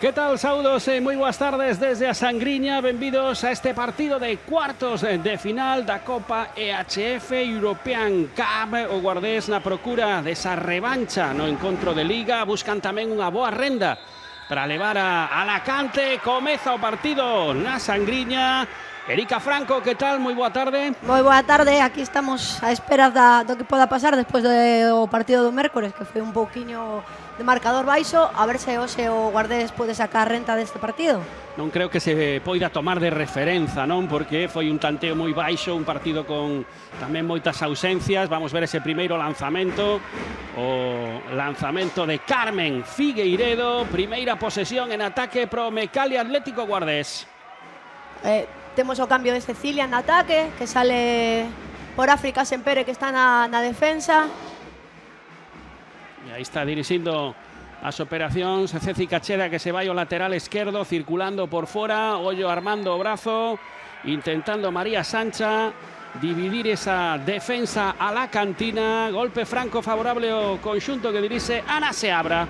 Que tal, saudos? Moi boas tardes desde a Sangriña. Benvidos a este partido de cuartos de final da Copa EHF European Cup. O Guardés na procura desa revancha no encontro de Liga. Buscan tamén unha boa renda para levar a Alacante. Comeza o partido na Sangriña. Erika Franco, que tal? Moi boa tarde. Moi boa tarde, aquí estamos a espera do que poda pasar despois do partido do mércores, que foi un pouquiño de marcador baixo, a ver se hoxe o Guardés pode sacar renta deste partido. Non creo que se poida tomar de referenza, non? Porque foi un tanteo moi baixo, un partido con tamén moitas ausencias. Vamos ver ese primeiro lanzamento, o lanzamento de Carmen Figueiredo. Primeira posesión en ataque pro Mecalia Atlético Guardés. Temos o cambio de Cecilia en ataque, que sale por África Sempere, que está na defensa. E aí está dirixindo as operacións Ceci Cacheda, que se vai ao lateral esquerdo, circulando por fora. Ollo armando o brazo, intentando María Sancha dividir esa defensa a la cantina. Golpe franco favorable ao conxunto que dirixe Ana Seabra.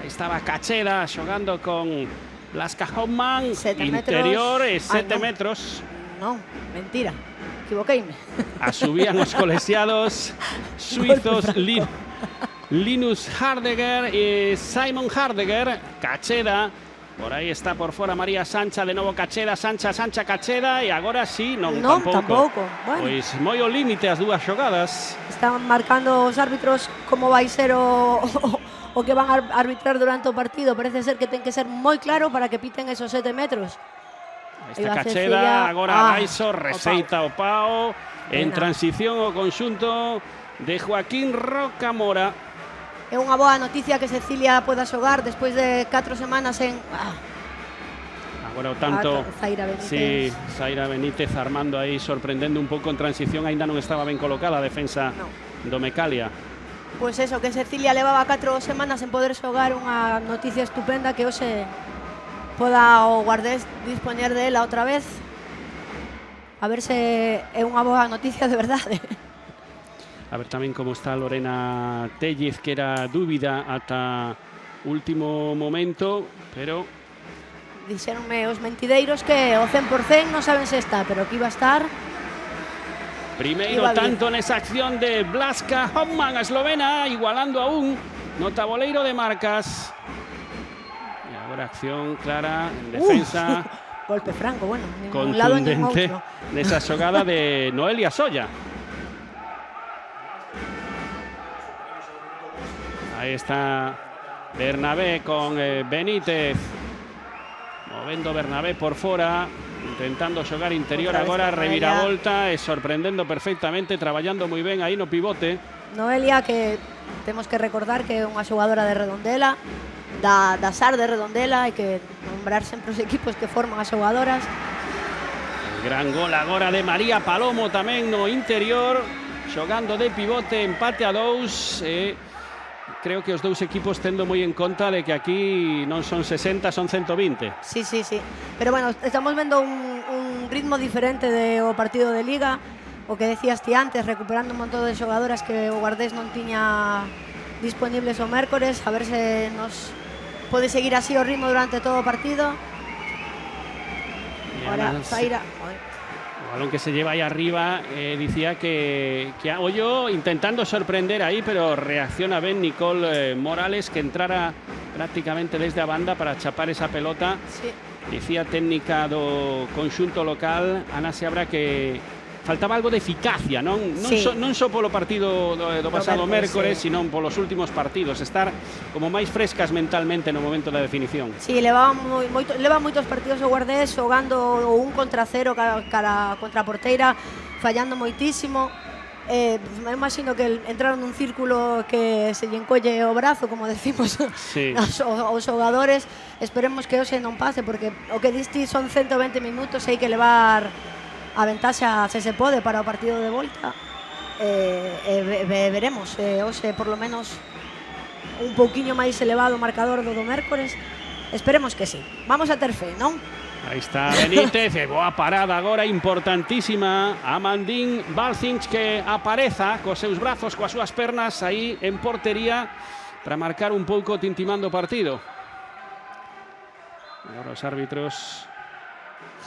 Aí estaba Cacheda xogando con Blasca Hoffman, interior e 7 metros. Non, mentira, equivoqueime. Asubían os colexiados suizos Linus Hardegger e Simon Hardegger. Cacheda, por aí está por fora María Sancha, de novo Cacheda, Sancha, Cacheda, e agora sí, non tampouco. Bueno. Pois moi ao límite as dúas xogadas. Están marcando os árbitros como vai ser o que van a arbitrar durante o partido. Parece ser que ten que ser moi claro para que piten esos 7 metros. Esta Cacheda, agora Baiso, receita o pao. En transición o conxunto de Joaquín Rocamora. É unha boa noticia que Cecilia poda xogar despois de 4 semanas en... Agora o tanto, Zaira Benítez. Sí, Zaira Benítez armando aí, sorprendendo un pouco en transición. Ainda non estaba ben colocada a defensa do Mecalia. Pois eso, que Cecilia levaba 4 semanas en poder xogar, unha noticia estupenda, que hoxe poda o Guardés dispoñer de ela outra vez. A ver se é unha boa noticia de verdade. A ver tamén como está Lorena Tellez, que era dúbida ata último momento, pero... Dixeronme os mentideiros que o 100% non saben se está, pero que iba a estar. Primeiro tanto nesa acción de Blasca Hoffman, a eslovena, igualando aún no taboleiro de marcas. E agora acción clara en defensa. Golpe franco, bueno, contundente nesa xogada de Noelia Solla. Aí está Bernabé con Benítez. Movendo Bernabé por fora, intentando xogar interior agora, reviravolta e sorprendendo perfectamente, traballando moi ben aí no pivote. Noelia, que temos que recordar que é unha xogadora de Redondela, da SAR de Redondela, hai que nombrar sempre os equipos que forman as xogadoras. Gran gol agora de María Palomo tamén no interior, xogando de pivote, empate a 2 e... Creo que os dous equipos tendo moi en conta de que aquí non son 60, son 120. Sí. Pero bueno, estamos vendo un ritmo diferente do partido de Liga. O que decías ti antes, recuperando un montón de xogadoras que o Guardés non tiña disponibles o mércores. A ver se nos pode seguir así o ritmo durante todo o partido. Ahora, Zaira... O balón que se lleva ahí arriba, dicía que Ollo intentando sorprender ahí, pero reacciona ben Nicole Morales, que entrara prácticamente desde a banda para chapar esa pelota. Sí. Dicía técnica do conxunto local, Ana Seabra, que faltaba algo de eficacia, non só polo partido do pasado mércores, sino polos últimos partidos, estar como máis frescas mentalmente no momento da definición. Sí, leva moitos partidos o Guardés xogando o 1 contra 0 cara contra a porteira, fallando moitísimo. Me imagino que entraron nun círculo que se lle encolle o brazo, como decimos aos xogadores. Esperemos que hoxe non pase, porque o que diste son 120 minutos e hai que levar a ventaxa, se pode, para o partido de volta. Veremos hoxe por lo menos un pouquiño máis elevado o marcador do mércores. Esperemos que sí. Vamos a ter fe, non? Aí está Benítez, boa parada agora importantísima. Amandín Balcinch, que apareza cos seus brazos, coas súas pernas aí en portería para marcar un pouco tintimando o partido. Agora os árbitros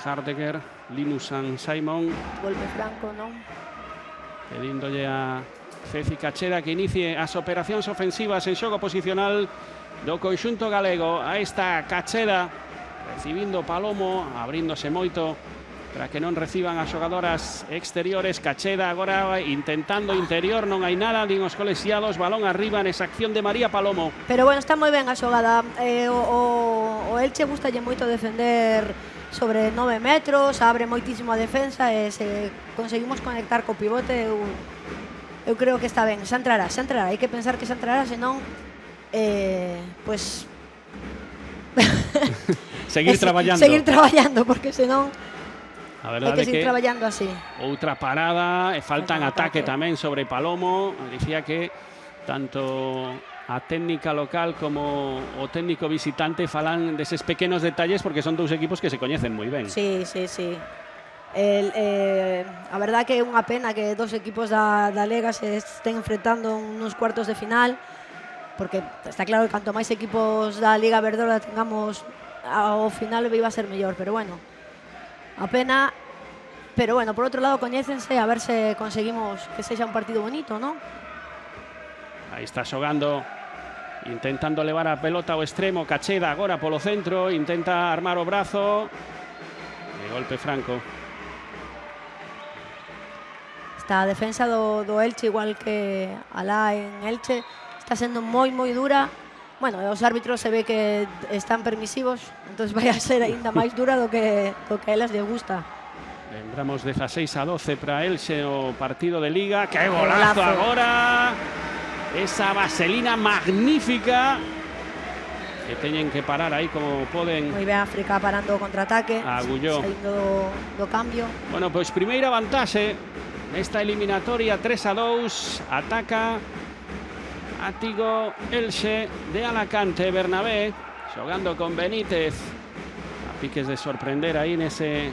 Hardeger, Linus and Simon Golpe franco, non? pedíndolle a Ceci Cacheda que inicie as operacións ofensivas en xogo posicional do conxunto galego. A esta Cacheda recibindo Palomo, abríndose moito para que non reciban as xogadoras exteriores. Cacheda agora intentando interior, non hai nada, din os colexiados, balón arriba nesa acción de María Palomo. Pero bueno, está moi ben a xogada. O Elche gustalle moito defender sobre 9 metros, abre moitísimo a defensa e se conseguimos conectar co pivote, eu creo que está ben. Xa entrará, hai que pensar que xa entrará, senón pues seguir traballando. Seguir traballando, porque senón a hai que seguir traballando así. Outra parada, e faltan ataque tamén sobre Palomo. Dicía que tanto a técnica local como o técnico visitante falan deses pequenos detalles porque son dous equipos que se coñecen moi ben. Sí. A verdad que é unha pena que dos equipos da Liga se estén enfrentando nos cuartos de final, porque está claro que canto máis equipos da Liga Verdola tengamos ao final iba a ser mellor, pero bueno, a pena. Pero bueno, por outro lado coñécense, a ver se conseguimos que sexa un partido bonito, ¿no? Aí está xogando, intentando levar a pelota ao extremo. Cacheda agora polo centro, intenta armar o brazo. De golpe franco. Esta defensa do Elche, igual que alá en Elche, está sendo moi dura. Bueno, os árbitros se ve que están permisivos, entonces vai a ser aínda máis dura do que a elas les gusta. Lembramos 16-12 para Elche o partido de Liga. ¡Qué golazo agora! Esa vaselina magnífica que teñen que parar aí como poden. Moi ben África parando o contraataque, Agulló. saindo do cambio. Bueno, pois primeira vantaxe nesta eliminatoria, 3-2. Ataca Átigo Elche de Alacante. Bernabé xogando con Benítez. A piques de sorprender aí nese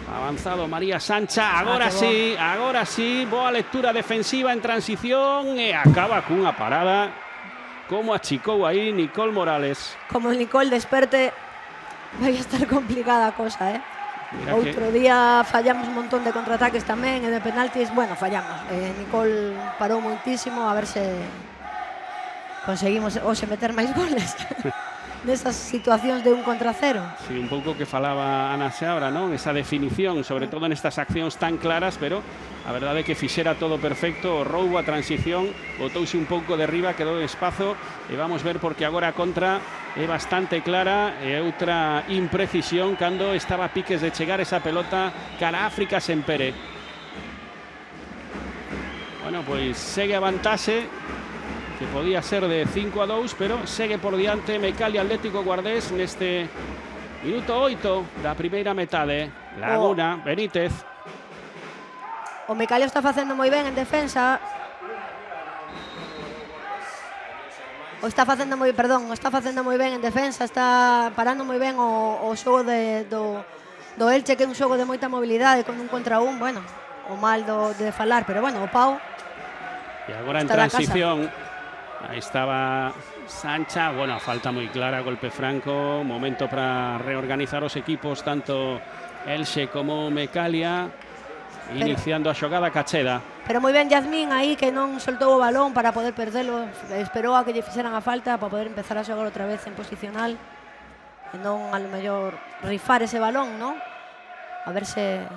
avanzado María Sancha. Agora sí, boa lectura defensiva en transición e acaba cunha parada. Como achicou aí Nicole Morales. Como Nicole desperte, vai a estar complicada a cosa, ¿eh? Mira Outro día fallamos un montón de contraataques tamén e de penaltis, bueno, fallamos. Nicole parou moitísimo, a ver se conseguimos hoxe meter máis goles nesas situacións de 1 contra 0. Sí, un pouco que falaba Ana Seabra, non? Esa definición, sobre todo nestas accións tan claras, pero a verdade é que fixera todo perfecto, o roubo, a transición, botouse un pouco de riba, quedou en espazo, e vamos ver porque agora a contra é bastante clara e outra imprecisión cando estaba a piques de chegar esa pelota cara a África Sempere. Bueno, pois segue a vantaxe, que podía ser de 5-2, pero segue por diante Mecalia Atlético Guardés neste minuto 8 da primeira metade. Laguna, Benítez. O Mecalia está facendo moi ben en defensa. Está facendo moi ben en defensa, está parando moi ben o xogo do Elche, que é un xogo de moita mobilidade con 1 contra 1, bueno, o mal de falar, pero bueno, o Pau. E agora en transición, aí estaba Sancha, bueno, a falta moi clara, golpe franco, momento para reorganizar os equipos, tanto Elche como Mecalia, iniciando a xogada Cacheda. Pero moi ben Yasmín aí, que non soltou o balón para poder perdelo, esperou a que lle fixeran a falta para poder empezar a xogar outra vez en posicional e non a lo mellor rifar ese balón, ¿no? A ver se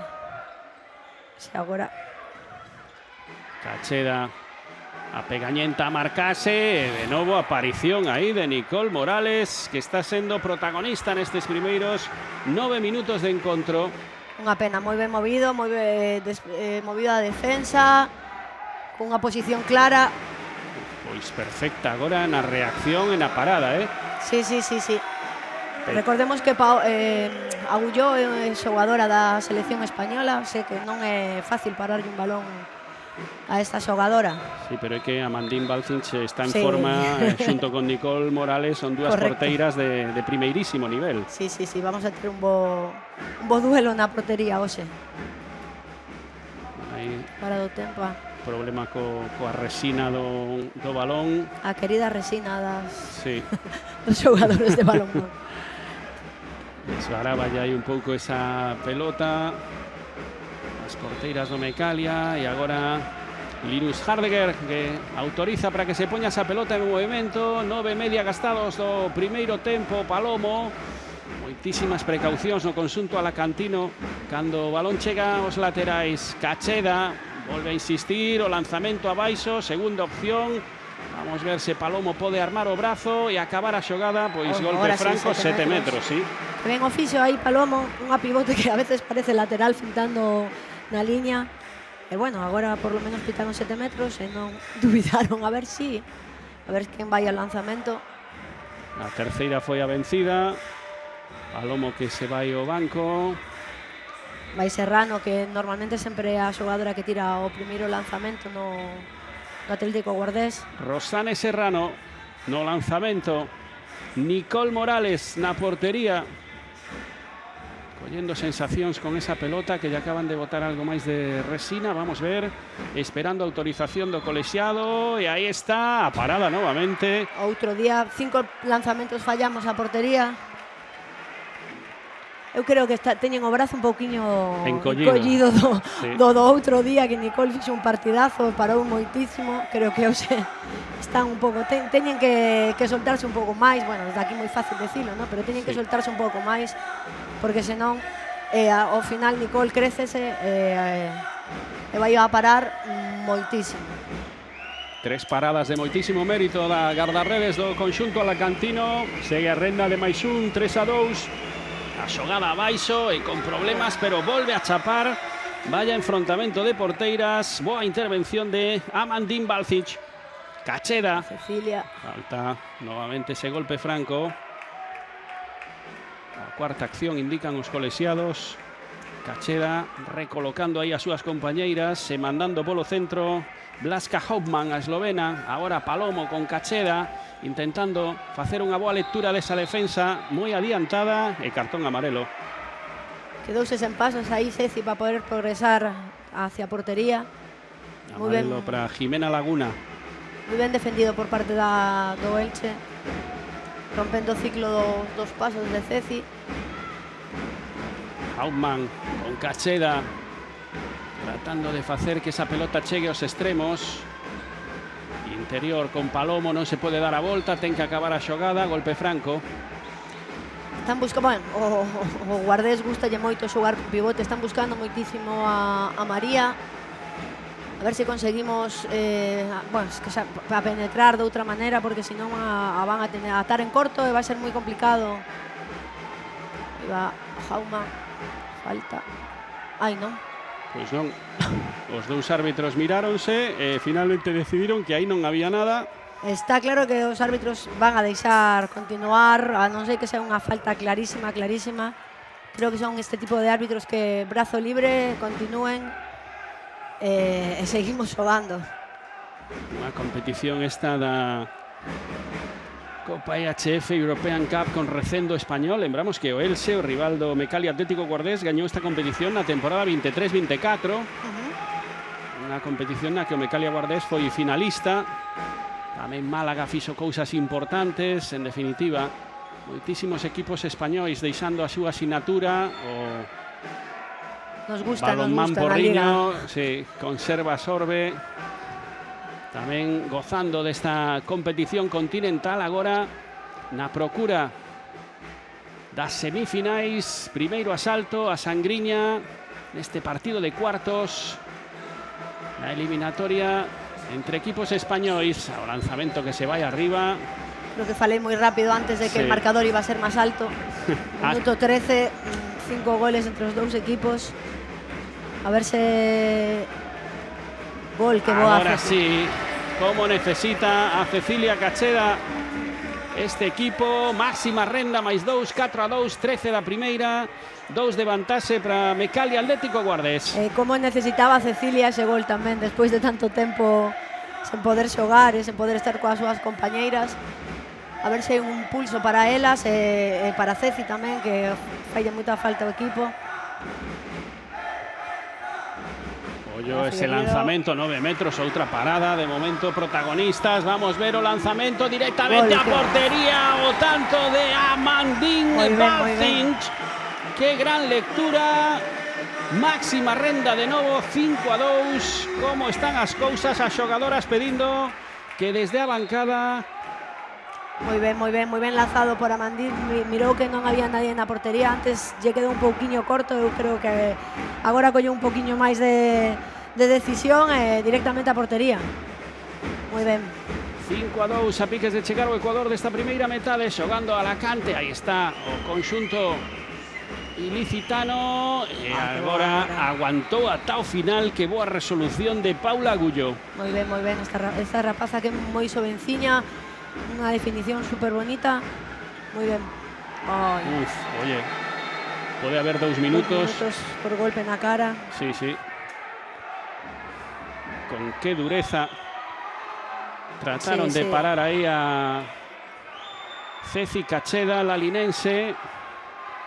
agora Cacheda a pegañenta a marcase, de novo aparición aí de Nicole Morales, que está sendo protagonista nestes primeiros 9 minutos de encontro. Unha pena, moi ben movido, moi ben movido a defensa, cunha posición clara. Pois perfecta agora na reacción e na parada, Sí. Recordemos que Agulló é xogadora da selección española, sei que non é fácil pararlle un balón a esta xogadora. Sí, pero é que Amandín Balcinch está en forma, xunto con Nicole Morales, son dúas porteiras de primeirísimo nivel. Sí, vamos a ter un bo duelo na portería hoxe. Aí, para do tempo. Problema coa resina do balón. A querida resina dos sí. dos xogadores de balón. Desvaraba ya aí un pouco esa pelota. As porteiras do Mecalia e agora Linus Hardeger, que autoriza para que se poña esa pelota en movimento. 9,5 gastados do primeiro tempo. Palomo, moitísimas precaucións no conxunto alacantino cando o balón chega aos laterais. Cacheda volve a insistir, o lanzamento abaixo, segunda opción. Vamos ver se Palomo pode armar o brazo e acabar a xogada. Pois golpe franco, 7 metros, sí. Ben oficio aí Palomo, unha pivote que a veces parece lateral fintando na liña. E bueno, agora por lo menos pitaron 7 metros e non dubidaron a ver quen vai ao lanzamento. A terceira foi a vencida. Palomo que se vai ao banco. Vai Serrano, que normalmente sempre é a xogadora que tira o primeiro lanzamento no Atlético Guardés. Rosane Serrano no lanzamento. Nicole Morales na portería, collendo sensacións con esa pelota que lle acaban de botar algo máis de resina. Vamos ver, esperando autorización do colexiado, e aí está a parada novamente. Outro día 5 lanzamentos fallamos a portería. Eu creo que teñen o brazo un pouquiño encollido do outro día, que Nicole fixo un partidazo, parou moitísimo. Creo que hoxe están un pouco, teñen que soltarse un pouco máis. Bueno, desde aquí moi fácil decirlo, ¿no? Pero teñen que soltarse un pouco máis, porque senón ao final Nicole crécese e vai a parar moitísimo. 3 paradas de moitísimo mérito da guardarredes do conxunto alacantino. Segue a renda de máis un, 3-2. A xogada abaixo e con problemas, pero volve a chapar. Vaya enfrontamento de porteiras. Boa intervención de Amandine Balcic. Cacheda. Cecilia. Falta novamente ese golpe franco. A cuarta acción indican os colexiados. Cacheda recolocando aí as súas compañeiras e mandando polo centro Błażka Hauptmann, a eslovena. Agora Palomo con Cacheda, intentando facer unha boa lectura desa defensa moi adiantada, e cartón amarelo. Quedouse sen pasos aí Ceci para poder progresar hacia portería. Amarelo para Jimena Laguna. Moi ben defendido por parte do Elche, rompendo o ciclo dos pasos de Ceci. Hauptmann con Cacheda, tratando de facer que esa pelota chegue aos extremos. Interior con Palomo, non se pode dar a volta, ten que acabar a xogada, golpe franco. Están buscando, bueno, o Guardés gustalle moito xogar con pivote, están buscando moitísimo a María. A ver se conseguimos bueno, es que para penetrar de outra maneira, porque senón a van a tener a atar en corto e vai ser moi complicado. Iba Jauma, falta. Ai, non. Pois non, os dous árbitros miráronse e finalmente decidiron que aí non había nada. Está claro que os árbitros van a deixar continuar, a non ser que sea unha falta clarísima. Creo que son este tipo de árbitros que brazo libre continúen e seguimos xogando. Unha competición esta da Copa EHF European Cup con recendo español. Lembramos que o Elche, o rival do Mecalia Atlético Guardés, gañou esta competición na temporada 23-24. Unha competición na que o Mecalia Guardés foi finalista. Tamén Málaga fixo cousas importantes. En definitiva, moitísimos equipos españois deixando a súa asinatura. Nos gusta Porriño, sí, conserva Sorbe. Tamén gozando desta competición continental, agora na procura das semifinais. Primeiro asalto a Sangriña neste partido de cuartos, na eliminatoria entre equipos españois. O lanzamento que se vai arriba. Creo que falei moi rápido antes de que el marcador iba a ser máis alto. Minuto 13, 5 goles entre os dous equipos. A ver se gol que boa. Ahora sí, como necesita a Cecilia Cacheda este equipo. Máxima renda, máis 2, 4-2, 13 da primeira, 2 de vantaxe para Mecalia Atlético Guardés. Como necesitaba Cecilia ese gol tamén, despois de tanto tempo sen poder xogar e sen poder estar coas súas compañeiras. A ver se hai un pulso para elas e para Ceci tamén, que falla moita falta o equipo. O Ollo ese lanzamento, 9 metros, outra parada, de momento protagonistas, vamos ver o lanzamento directamente a portería, o tanto de Amandine Balcinch. Qué gran lectura, máxima renda de novo, 5-2, como están as cousas, as xogadoras pedindo que desde a bancada. Moi ben lanzado por Amandine. Mirou que non había nadie na portería. Antes lle quedou un pouquiño corto. Eu creo que agora colleu un pouquiño máis de decisión directamente a portería. Moi ben. 5-2 a piques de chegar o Ecuador desta primeira metade, xogando a Alacante. Aí está o conxunto ilicitano e agora aguantou ata o final. Que boa resolución de Paula Agullo. Moi ben esta rapaza que é moi xovenciña. Una definición súper bonita. Muy bien. Ay. Uf, oye, puede haber 2 minutos. 2 minutos por golpe en la cara. Sí, sí. Con qué dureza trataron de parar ahí a Ceci Cacheda, la linense.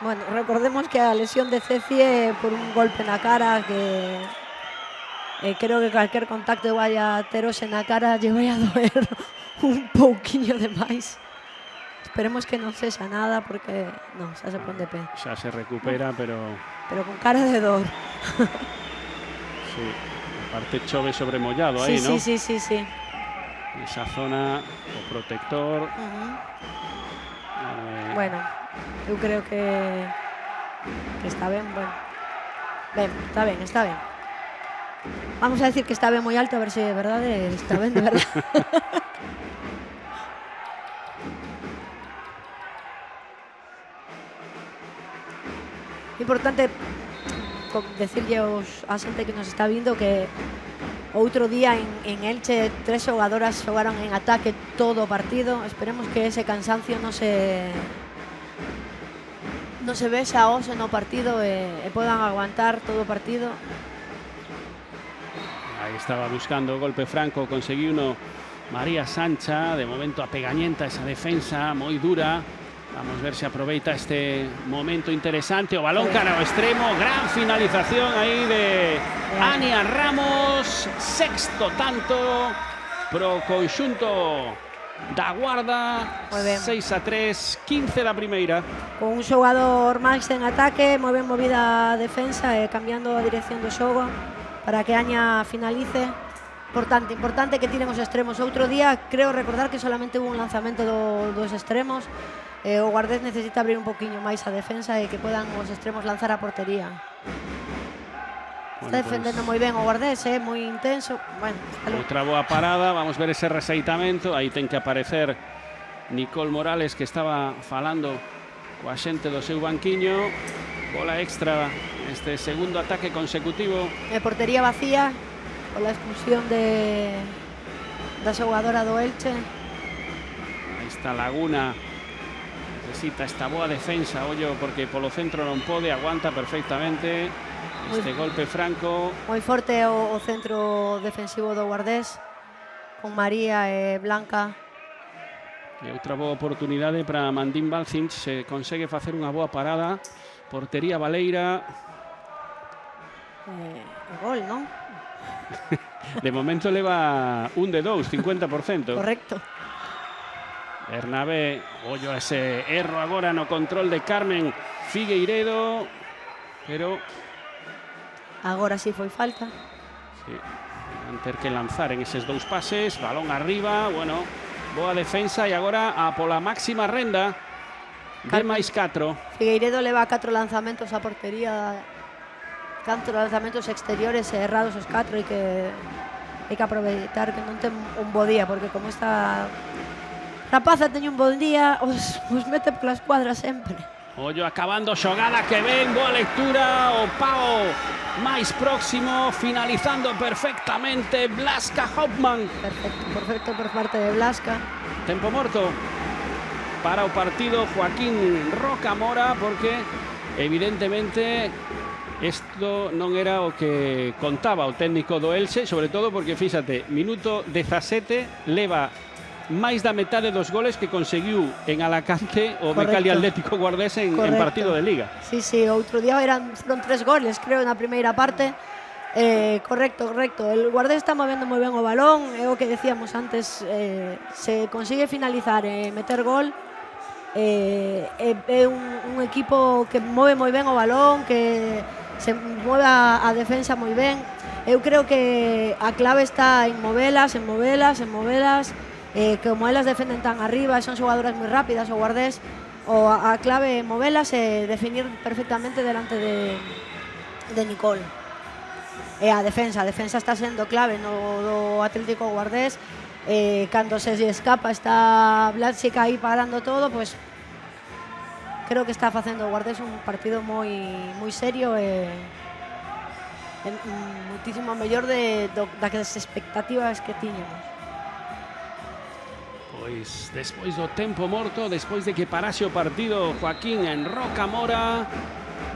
Bueno, recordemos que la lesión de Ceci por un golpe en la cara, que creo que cualquier contacto vaya teros en la cara lle vai a doer un pouquiño de máis. Esperemos que non sexa nada, porque non, xa se pon de pé. Xa se recupera, pero con cara de dor. Sí, aparte chove sobre mollado aí, ¿no? Sí. Esa zona, o protector. Bueno, eu creo que está ben, bueno. Está ben. Vamos a decir que está ben moi alto, a ver se é verdade, está ben de verdade. Importante decirlle a xente que nos está vindo que outro día en Elche 3 xogadoras xogaron en ataque todo o partido. Esperemos que ese cansancio non se vexa hoxe no partido e podan aguantar todo o partido. Ahí estaba buscando golpe franco, conseguiu uno María Sancha. De momento apegañenta esa defensa, moi dura. Vamos a ver si aproveita este momento interesante. O balón cara ao extremo. Gran finalización aí de Ania Ramos. Sexto tanto pro conxunto da Guarda. 6-3, 15 da primeira. Con un xogador máis en ataque, moi ben movida a defensa e cambiando a dirección do xogo para que Ania finalice. Importante que tiren os extremos. Outro día creo recordar que solamente hubo un lanzamento dos extremos. O Guardés necesita abrir un poquinho máis a defensa e que puedan os extremos lanzar a portería. Está defendendo moi ben o Guardés, moi intenso. Bueno, outra boa parada, vamos ver ese reseitamento. Aí ten que aparecer Nicole Morales, que estaba falando coa xente do seu banquiño. Bola extra este segundo ataque consecutivo. Portería vacía pola expulsión da xogadora do Elche. Aí está Laguna. Necesita esta boa defensa, ollo, porque polo centro non pode, aguanta perfectamente este golpe franco. Moi forte o centro defensivo do Guardés, con María e Blanca. E outra boa oportunidade para Amandine Balcinch, se consegue facer unha boa parada. Portería Baleira. Gol, non? De momento leva 1 de 2, 50%. Correcto. Bernabé, ollo a ese erro agora no control de Carmen Figueiredo, pero agora sí foi falta. Sí, van ter que lanzar en eses 2 pases, balón arriba, bueno, boa defensa e agora a pola máxima renda de máis 4. Figueiredo leva 4 lanzamentos a portería, 4 lanzamentos exteriores errados os 4, e que hai que aproveitar que non ten un bo día, porque como esta rapaza teño un bon día, os mete polas cuadras sempre. Ollo acabando xogada que ven, boa lectura, o Pau máis próximo, finalizando perfectamente Blasca Hoffman. Perfecto por parte de Blasca. Tempo morto para o partido Joaquín Rocamora, porque evidentemente isto non era o que contaba o técnico do Elche, sobre todo porque, fíxate, minuto 17, leva máis da metade dos goles que conseguiu en Alacante o Becal Atlético Guardés en partido de Liga. Sí, outro día foron 3 goles, creo, na primeira parte. Correcto. El Guardés está movendo moi ben o balón, é o que decíamos antes, se consigue finalizar e meter gol, é un equipo que move moi ben o balón, que se move a defensa moi ben. Eu creo que a clave está en movelas, como elas defenden tan arriba, son xogadoras moi rápidas, o Guardés, a clave é movelas e definir perfectamente delante de Nicole. E a defensa está sendo clave no do Atlético Guardés. Cando se escapa está Blatzik aí parando todo, pois creo que está facendo o Guardés un partido moi serio e muitísimo mellor das expectativas que tiñamos. Pois despois do tempo morto, despois de que parase o partido Joaquín en Rocamora,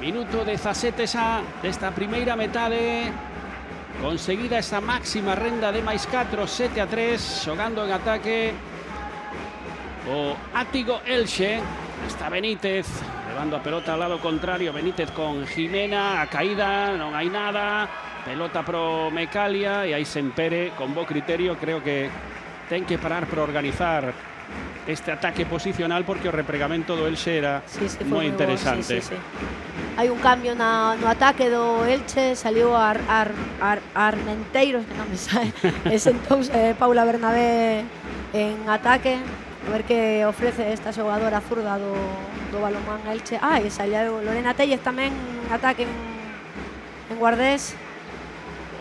minuto 17 xa desta primeira metade, conseguida esa máxima renda de máis 4, 7-3, xogando en ataque o Ático Elxe. Está Benítez levando a pelota ao lado contrario, Benítez con Jimena, a caída, non hai nada, pelota pro Mecalia e aí Sempere con bo criterio, creo que ten que parar para organizar este ataque posicional, porque o repregamento do Elxe era moi interesante. Sí. Hai un cambio no ataque do Elche, saliu Armenteiros, que non me sai, e sentouse Paula Bernabé en ataque, a ver que ofrece esta xogadora zurda do balonmán Elche. E saliu Lorena Tellez tamén en ataque en Guardés.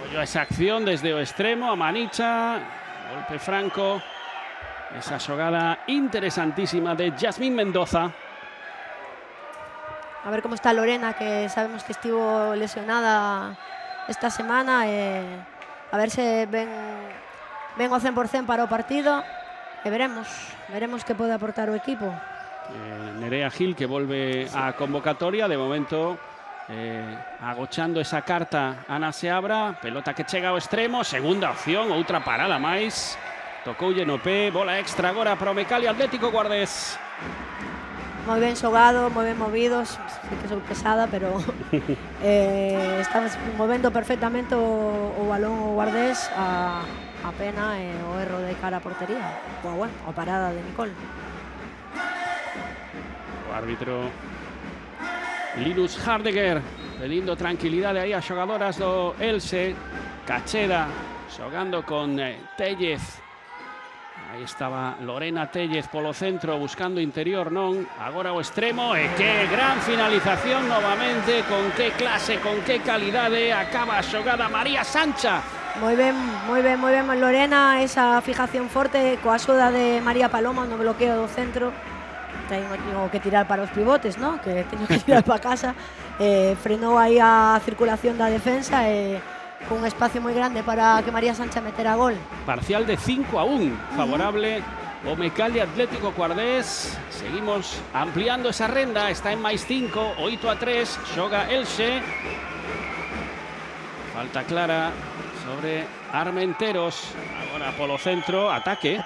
Ollo esa acción desde o extremo, a Manicha, golpe franco, esa xogada interesantísima de Yasmín Mendoza. A ver como está Lorena, que sabemos que estivo lesionada esta semana, a ver se ven o 100% para o partido, e veremos que pode aportar o equipo. Nerea Gil, que volve á convocatoria, de momento agochando esa carta Ana Seabra, pelota que chega ao extremo, segunda opción, outra parada máis, tocoulle no pé, bola extra agora para o Mecalia Atlético Guardés. Moi ben xogado, moi ben movidos, sei que sou pesada, pero estamos movendo perfectamente o balón o Guardés, a pena o erro de cara a portería, a parada de Nicole. O árbitro Linus Hardegger pedindo tranquilidade aí as xogadoras do Elxe. Cacheda xogando con Tellez. Aí estaba Lorena Tellez polo centro, buscando interior, non. Agora o extremo, e que gran finalización novamente, con que clase, con que calidade, acaba a xogada María Sancha. Moi ben Lorena, esa fijación forte coa axuda de María Paloma no bloqueo do centro. Teño que tirar para os pivotes, ¿no? Que teño que tirar para casa. Frenou aí a circulación da defensa e con un espacio moi grande para que María Sancha metera gol. Parcial de 5-1, favorable o Mecalia Atlético Guardés. Seguimos ampliando esa renda, está en máis 5, 8-3, xoga Elxe. Falta clara sobre Armenteros, agora polo centro, ataque.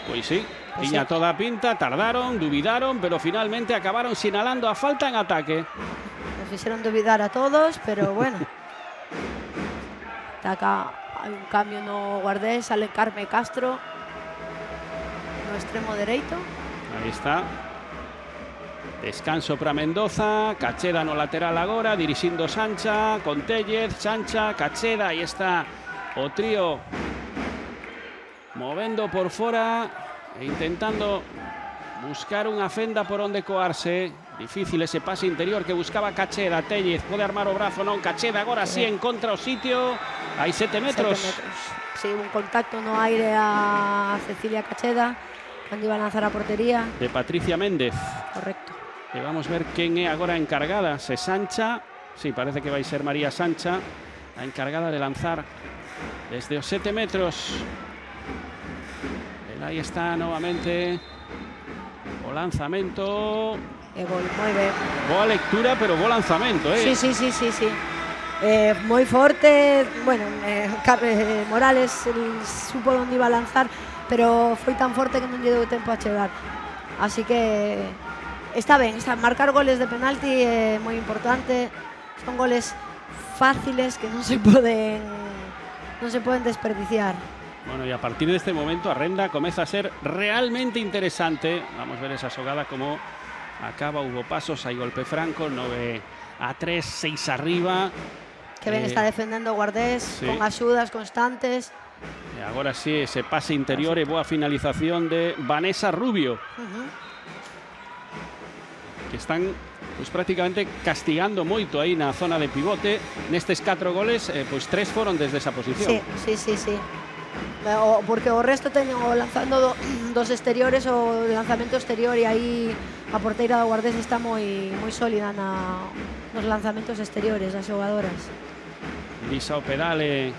Pois sí, tiña toda a pinta, tardaron, dubidaron, pero finalmente acabaron sinalando a falta en ataque. Nos fixeron dubidar a todos, pero bueno. Acá hai un cambio no Guardés, sale Carme Castro no extremo dereito. Aí está. Descanso para Mendoza, Cacheda no lateral agora, dirixindo Sancha, con Tellez, Sancha, Cacheda, aí está o trío movendo por fora e intentando buscar unha fenda por onde coarse. Difícil ese pase interior que buscaba Cacheda. Tellez pode armar o brazo, non. Cacheda agora sí encontra o sitio. Hai 7 metros. Sí, un contacto no aire a Cecilia Cacheda cando iba a lanzar a portería. De Patricia Méndez. Correcto. E vamos ver quen é agora encargada. Se Sancha, sí, parece que vai ser María Sancha a encargada de lanzar desde os 7 metros. Aí está novamente o lanzamento. E gol, moi ben. Boa lectura, pero bo lanzamento, Sí. Moi forte, bueno, Morales supo onde iba a lanzar, pero foi tan forte que non lle deu tempo a chegar. Así que está ben, marcar goles de penalti é moi importante. Son goles fáciles que non se poden desperdiciar. Bueno, y a partir de este momento a renda comeza a ser realmente interesante. Vamos a ver esa xogada como acaba, hubo pasos, hai golpe franco, 9-3, 6 arriba. Que ben está defendendo o Guardés, sí, con axudas constantes. E agora sí, ese pase interior e boa finalización de Vanessa Rubio. Que están pues prácticamente castigando moito aí na zona de pivote. Nestes 4 goles, pues 3 foron desde esa posición. Sí. Porque o resto teñen o lanzando dos exteriores, o lanzamento exterior, e aí a porteira do Guardés está moi sólida nos lanzamentos exteriores das xogadoras. Lisa o pedale,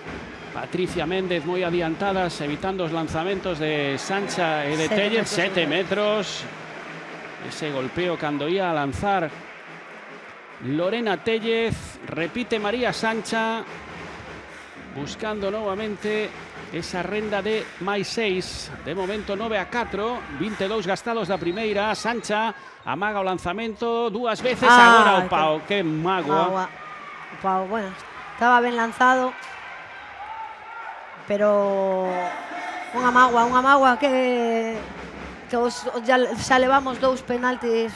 Patricia Méndez moi adiantadas, evitando os lanzamentos de Sancha e de Tellez. 7 metros. Ese golpeo cando ia a lanzar Lorena Tellez. Repite María Sancha, buscando novamente esa renda de máis 6. De momento 9-4, 22 gastados da primeira. Sancha amaga o lanzamento 2 veces. Agora o pau, que mágoa. O pau, bueno, estaba ben lanzado, pero unha mágoa que xa levamos 2 penaltis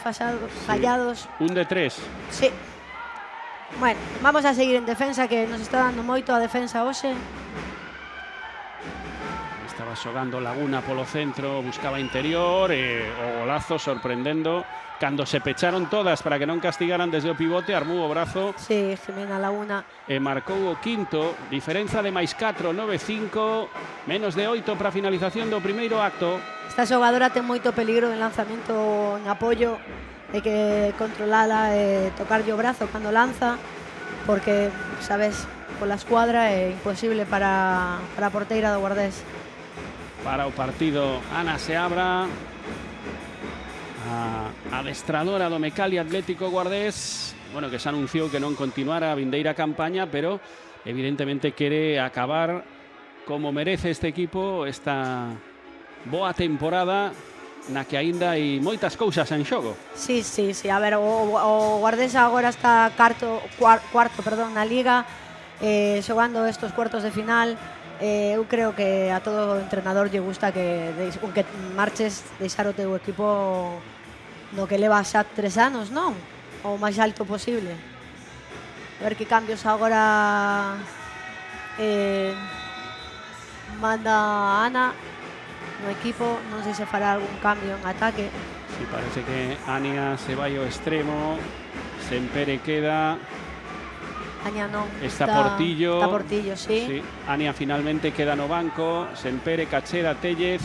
fallados. Un de 3. Sí. Bueno, vamos a seguir en defensa, que nos está dando moito a defensa hoxe. Estaba xogando Laguna polo centro, buscaba interior, e o golazo sorprendendo cando se pecharon todas para que non castigaran desde o pivote. Armou o brazo. Sí, Jimena Laguna. E marcou o quinto, diferenza de máis 4, 9-5, menos de 8 para a finalización do primeiro acto. Esta xogadora ten moito peligro en lanzamento, en apoio. Hai que controlala e tocarlle o brazo cando lanza, porque, sabes, pola escuadra é imposible para a porteira do Guardés. Para o partido, Ana Seabra, a adestradora do Mecalia Atlético Guardés, bueno, que se anunciou que non continuara a vindeira campaña, pero evidentemente quere acabar como merece este equipo esta boa temporada na que aínda hai moitas cousas en xogo. Sí, a ver, o Guardés agora está cuarto na Liga, xogando estos cuartos de final. Eu creo que a todo entrenador lle gusta que marches, deixar o teu equipo no que leva xa 3 anos, non? O máis alto posible. A ver que cambios agora manda Ana no equipo. Non sei se fará algún cambio en ataque. Sí, parece que Ania se vai ao extremo, Sempere queda. Ania non. Está Portillo. Está Portillo, sí. Ania finalmente queda no banco. Sempere, Cacheda, Tellez.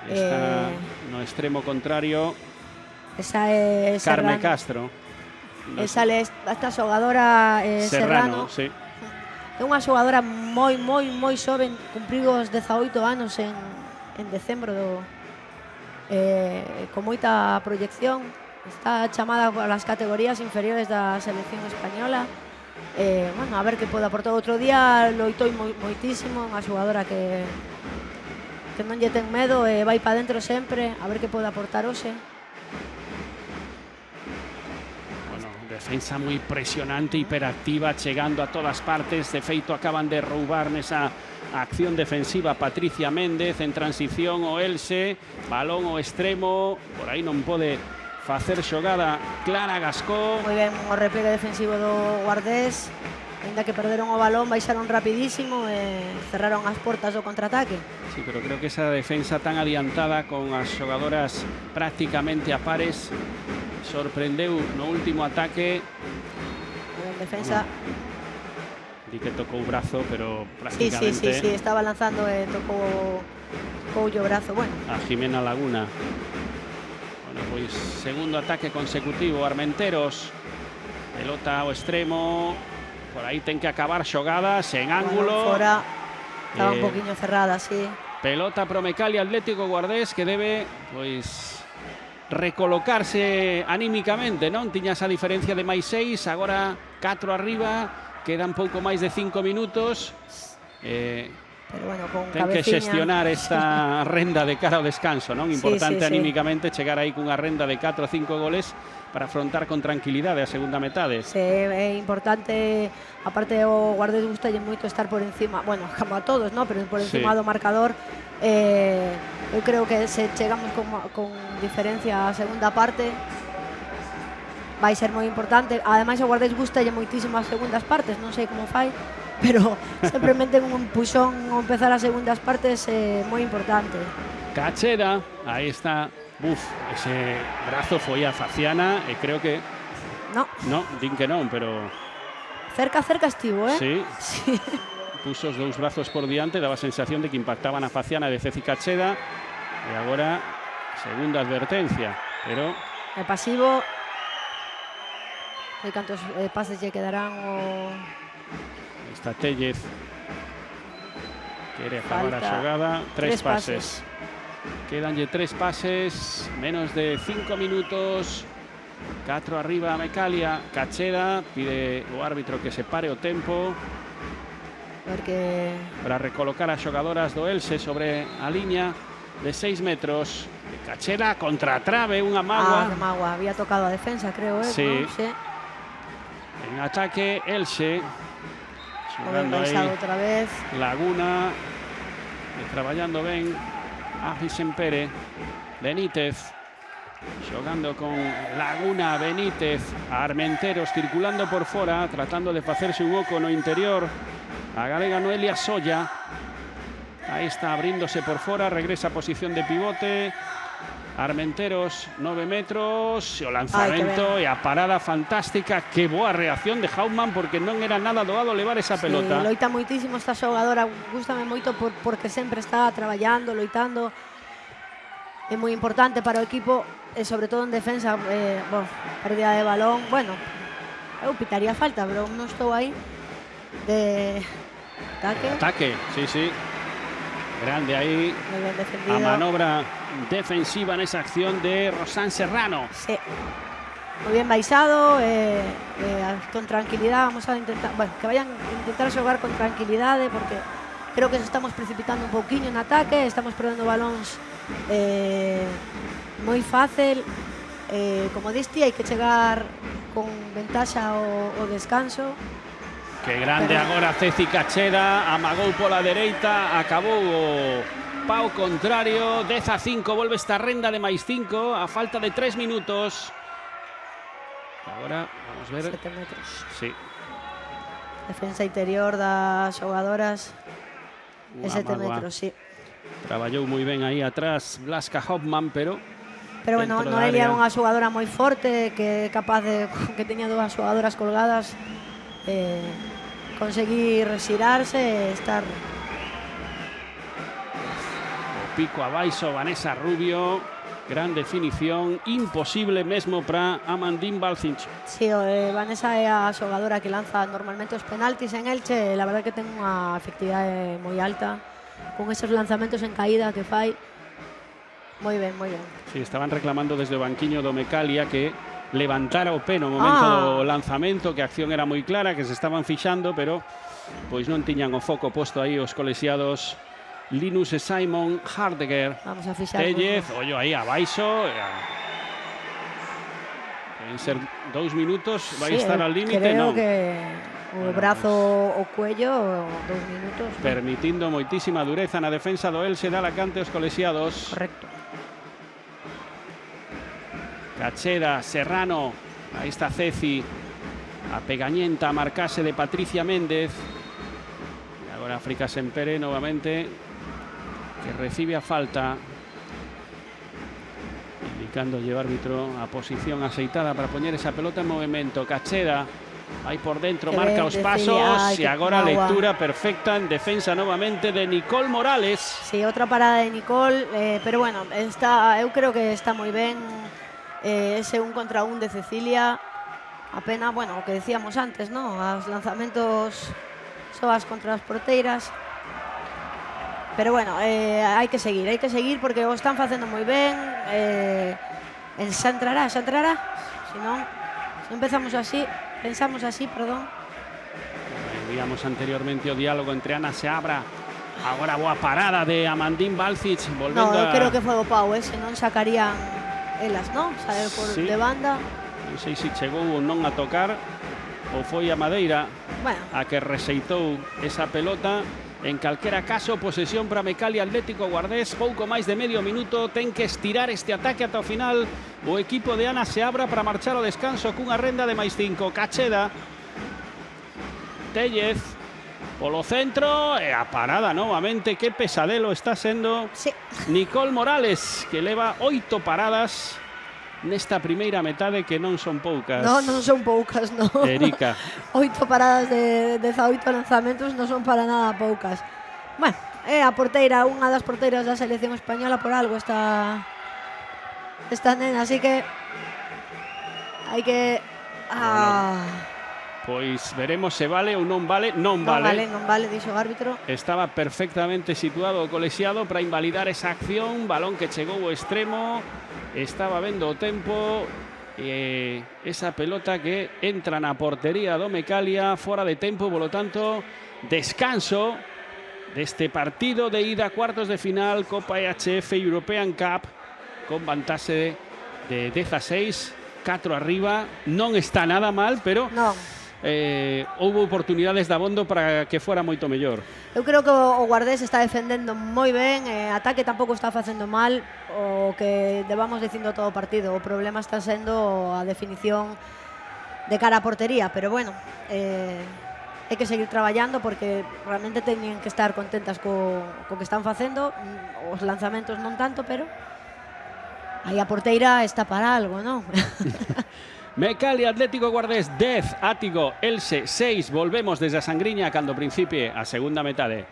Está no extremo contrario. Esa é Carme Serrano. Castro. Esta xogadora Serrano. Sí. É unha xogadora moi xoven, cumpriu os 18 anos en decembro, con moita proyección. Está chamada a las categorías inferiores da selección española. Bueno, a ver que pode aportar. Outro día loitou moitísimo, unha xogadora que non lle ten medo e vai para dentro sempre. A ver que pode aportar hoxe. Defensa moi presionante, hiperactiva, chegando a todas partes. De feito, acaban de roubar nesa acción defensiva Patricia Méndez en transición o Elxe. Balón ao extremo, por aí non pode facer xogada Clara Gascó. Moi ben o repliegue defensivo do Guardés. Ainda que perderon o balón, baixaron rapidísimo e cerraron as portas do contraataque. Sí, pero creo que esa defensa tan adiantada, con as xogadoras prácticamente a pares, sorprendeu no último ataque. En defensa. Di que tocou o brazo, pero prácticamente. Sí, estaba lanzando e tocou o brazo. Bueno. A Jimena Laguna. Bueno, pois segundo ataque consecutivo. Armenteros. Pelota ao extremo. Por aí ten que acabar xogadas en ángulo. Fora. Estaba un poquinho cerrada, sí. Pelota pro Mecalia Atlético Guardés, que debe, pois, recolocarse anímicamente, non? Tiña esa diferencia de máis 6, agora 4 arriba, quedan pouco máis de 5 minutos. pero bueno, con ten que cabeciña. xestionar esta renda de cara ao descanso, non? Importante sí. anímicamente chegar aí cunha renda de 4 ou 5 goles para afrontar con tranquilidade a segunda metade. Sí, é importante, aparte o Guardés gustalle moito estar por encima, bueno, como a todos, ¿no? Pero por encima do marcador. Eu creo que se chegamos con diferencia a segunda parte vai ser moi importante. Ademais o Guardés gustalle moitísimo as segundas partes, non sei como fai, pero sempre meten un puxón ao empezar as segundas partes moi importante. Cacheda, aí está. Ese brazo foi a Faciana e creo que no, din que non, pero cerca estivo, sí. Puso os dous brazos por diante, daba a sensación de que impactaban a Faciana de Ceci Cacheda e agora segunda advertencia, pero el pasivo. E cantos pases lle quedarán o está Tellez, quere acabar a xogada. 3 pases. Quedanlle 3 pases, menos de 5 minutos. 4 arriba a Mecalia. Cacheda pide o árbitro que se pare o tempo porque para recolocar as xogadoras do Elxe sobre a liña de 6 metros. Cacheda contra a trave, unha mágoa. Mágoa, había tocado a defensa, creo, sí. ¿no? Sí. En ataque Elxe. Xogando aí outra vez. Laguna traballando ben. Sempere, Benítez xogando con Laguna, Benítez, Armenteros circulando por fora, tratando de facerse un oco no interior. A galega Noelia Solla, aí está abríndose por fora, regresa a posición de pivote. Armenteros, 9 metros, e o lanzamento e a parada fantástica. Que boa reacción de Hauptmann, porque non era nada doado levar esa pelota. Loita moitísimo esta xogadora, gústame moito porque sempre está traballando, loitando. É moi importante para o equipo, e sobre todo en defensa. Pérdida de balón, bueno, eu pitaría falta, pero non estou aí. De ataque, sí. Grande aí a manobra defensiva nesa acción de Rosán Serrano. Sí. Muy bien baixado, con tranquilidad. Vamos a intentar, que vayan a intentar xogar con tranquilidade, porque creo que nos estamos precipitando un pouquiño en ataque, estamos perdendo balóns moi fácil. Como diste, hai que chegar con ventaxa ao descanso. Que grande agora Ceci Cacheda, amagou pola dereita, acabou o pau contrario. 10-5, volve esta renda de máis 5 a falta de 3 minutos. Agora vamos ver. 7 metros. Sí. Defensa interior das xogadoras. 7 metros, sí. Traballou moi ben aí atrás Blasca Hauptmann, pero bueno, Noelia é unha xogadora moi forte, que é capaz de, que teña dúas xogadoras colgadas, conseguir xirarse e estar. O pico abaixo, Vanessa Rubio, gran definición, imposible mesmo para Amandín Balcinch. Sí, Vanessa é a xogadora que lanza normalmente os penaltis en Elche, la verdad que ten unha efectividade moi alta, con esos lanzamentos en caída que fai. Moi ben. Sí, estaban reclamando desde o banquiño do Mecalia que levantara o pé no momento do lanzamento, que a acción era moi clara, que se estaban fixando, pero pois non tiñan o foco posto aí os colexiados Linus e Simon Hardeger. Vamos a fixar. Tellez, ollo aí abaixo. Deben ser 2 minutos, vai estar al límite, creo non? Que o brazo o cuello, 2 minutos. Permitindo moitísima dureza na defensa do Elxe de Alacante os colexiados. Correcto. Cacheda, Serrano, aí está Ceci, a pegañenta a marcase de Patricia Méndez. E agora África Sempere novamente, que recibe a falta, indicando o árbitro a posición aceitada para poñer esa pelota en movimento. Cacheda, aí por dentro, marca os pasos, e agora lectura perfecta en defensa novamente de Nicole Morales. Sí, outra parada de Nicole, pero bueno, eu creo que está moi ben. Ese 1 contra 1 de Cecilia, apenas, bueno, o que decíamos antes, ¿no? Os lanzamentos soas contra as porteiras. Pero bueno, hai que seguir porque o están facendo moi ben. Xa entrará. Se non empezamos así, pensamos así, perdón. Víamos anteriormente o diálogo entre Ana Seabra Agora boa parada de Amandín Balcic volvendo No, eu creo que foi o Pau, senón sacarían elas, non? Saber por Sí. de banda. Non sei se chegou ou non a tocar ou foi a Madeira Bueno, a que reseitou esa pelota. En calquera caso, posesión para Mecalia Atlético Guardés, pouco máis de medio minuto, ten que estirar este ataque ata o final. O equipo de Ana se abra para marchar ao descanso cunha renda de máis 5. Cacheda, Téllez, polo centro, e a parada novamente, que pesadelo está sendo sí. Nicole Morales, que leva 8 paradas nesta primeira metade, que non son poucas. No, non son poucas, no. Erika. 8 paradas de 18 lanzamentos non son para nada poucas. Bueno, é a porteira, unha das porteiras da selección española, por algo esta nena, así que hai que Pois veremos se vale ou non vale. Non non vale. dixo o árbitro. Estaba perfectamente situado o colexiado para invalidar esa acción. Balón que chegou ao extremo. Estaba vendo o tempo. Esa pelota que entra na portería do Mecalia, fora de tempo, polo tanto, descanso deste partido de ida a cuartos de final Copa EHF European Cup, con vantaxe de 16, 4 arriba. Non está nada mal, pero Non. houve oportunidades de abondo para que fora moito mellor. Eu creo que o Guardés está defendendo moi ben, ataque tampouco está facendo mal, o que levamos dicindo todo o partido. O problema está sendo a definición de cara á portería, pero bueno, hai que seguir traballando porque realmente teñen que estar contentas co que están facendo. Os lanzamentos non tanto, pero aí a porteira está para algo, non? Mecalia Atlético Guardés 10, Ático Elche 6. Volvemos desde a Sangriña cando principie a segunda metade.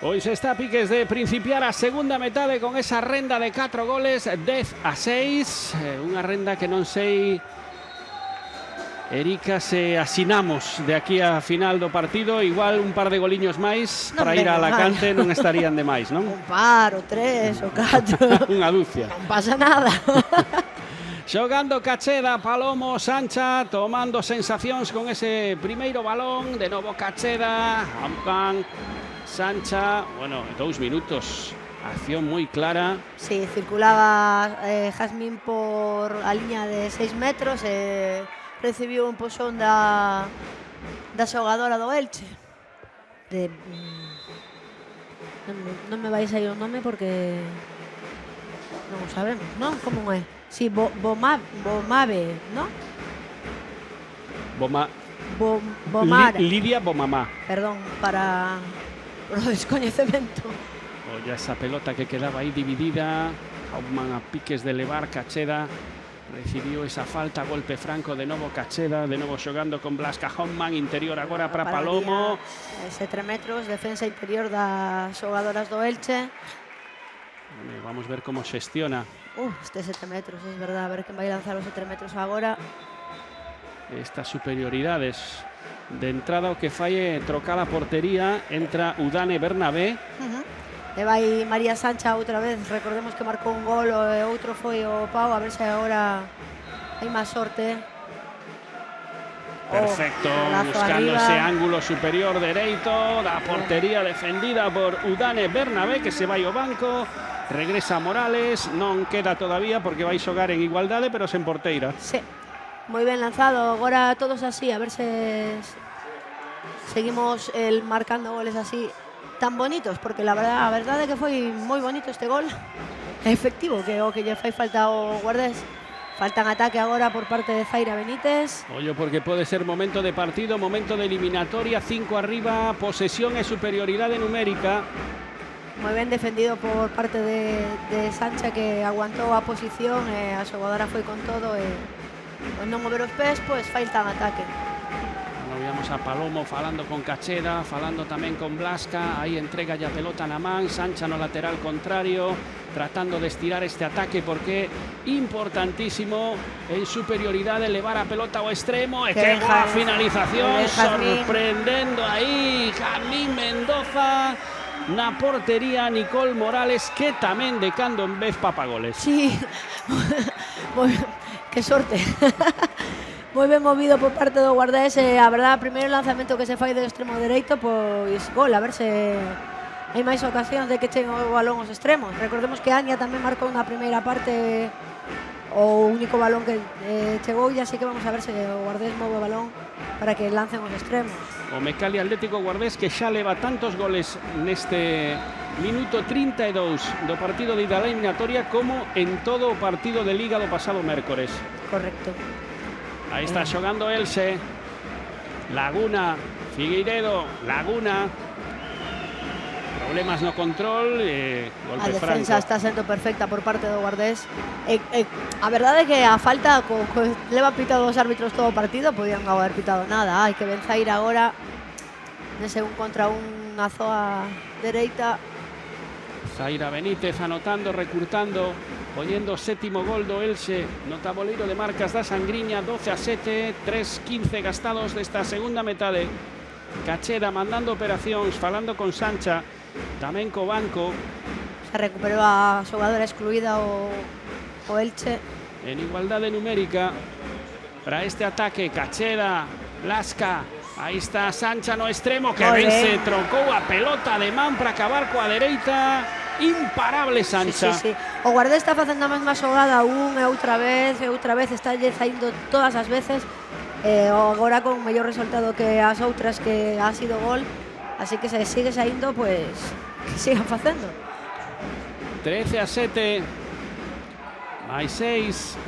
Pois está a piques de principiar a segunda metade con esa renda de 4 goles, 10-6. Unha renda que non sei, Erika, se asinamos de aquí a final do partido. Igual un par de goliños máis Non para ir a venga, Alacante non estarían de máis, non? Un par, o tres, o catro. Unha dúcia. Non pasa nada. Xogando Cacheda, Palomo, Sancha, tomando sensacións con ese primeiro balón. De novo Cacheda, Ampan, Sancha. Bueno, 2 minutos. Acción moi clara. Sí, circulaba Jazmín por a liña de 6 metros e recibiu un posón da xogadora do Elche. Non me vais a ir o nome porque non o sabemos, non? Como é? Si, Bomave, non? Bomar. Lidia Bomamá. Perdón, para o descoñecemento. Olla esa pelota que quedaba aí dividida. Hauptmann a piques de levar. Cacheda recibiu esa falta, golpe franco, de novo Cacheda, de novo xogando con Blasca. Hauptmann, interior agora para Palomo. Ese 3 metros, defensa interior das xogadoras do Elche. Vamos ver como xestiona Este 7 metros, es verdad, a ver quen vai lanzar os 7 metros agora. estas superioridades. De entrada o que fai é trocar a portería, entra Udane Bernabé. E vai María Sancha outra vez, recordemos que marcou un gol e outro foi o Pau, a ver se agora hai máis sorte. Perfecto, Golazo buscando arriba. ese ángulo superior dereito da portería defendida por Udane Bernabé, que se vai ao banco. Regresa Morales, non queda todavía porque vai xogar en igualdade, pero sen porteira. Sí, moi ben lanzado, agora todos así, a ver se seguimos marcando goles así tan bonitos, porque a verdade é que foi moi bonito este gol. Efectivo, que o que lle fai falta ao Guardés. Faltan ataque agora por parte de Zaira Benítez. Ollo, porque pode ser momento de partido, momento de eliminatoria, 5 arriba, posesión e superioridade numérica. Moi ben defendido por parte de Sancha, que aguantou a posición e a xogadora foi con todo e non mover os pés, pois faltan ataque. Veamos a Palomo falando con Cacheda, falando tamén con Blasca. Aí entrega a pelota na man, Sancha no lateral contrario, tratando de estirar este ataque porque é importantísimo en superioridade levar a pelota ao extremo. E que boa finalización, sorprendendo aí Jamín Mendoza. Na portería Nicole Morales, que tamén de cando en vez papa goles. Sí, que sorte. moi ben movido por parte do guardés. A verdade, primeiro lanzamento que se fai do extremo dereito, pois gol, a ver se hai máis ocasións de que cheguen o balón aos extremos. Recordemos que Ania tamén marcou na primeira parte o único balón que chegou, e así que vamos a ver se o guardés move o balón para que lancen os extremos. O Mecalia Atlético Guardés, que xa leva tantos goles neste minuto 32 do partido de ida da eliminatoria como en todo o partido de Liga do pasado mércores. Correcto. Aí está xogando Elxe. Laguna, Figueiredo, Laguna. Problemas no control, golpe A defensa franco. está sendo perfecta por parte do guardés. A verdade é que a falta leva pitado os árbitros todo o partido, podían non haber pitado nada. Hai que vencer agora nese un contra un na zoa dereita. Zaira Benítez anotando, recurtando, poñendo o sétimo gol do Elxe no taboleiro de marcas da Sangriña. 12-7, 3-15 gastados desta segunda metade. Cacheda mandando operacións, falando con Sancha, tamén co banco. Se recuperou a xogadora excluída o Elche. En igualdade numérica para este ataque. Cacheda, Blasca, aí está Sancha no extremo, que ben se trocou a pelota de man para acabar coa dereita. Imparable Sancha. Sí. O guardés está facendo a mesma xogada unha e outra vez, está lle saindo todas as veces. Agora con mellor resultado que as outras, que ha sido gol, así que se sigue saindo, pues que sigan facendo. 13-7, máis 6.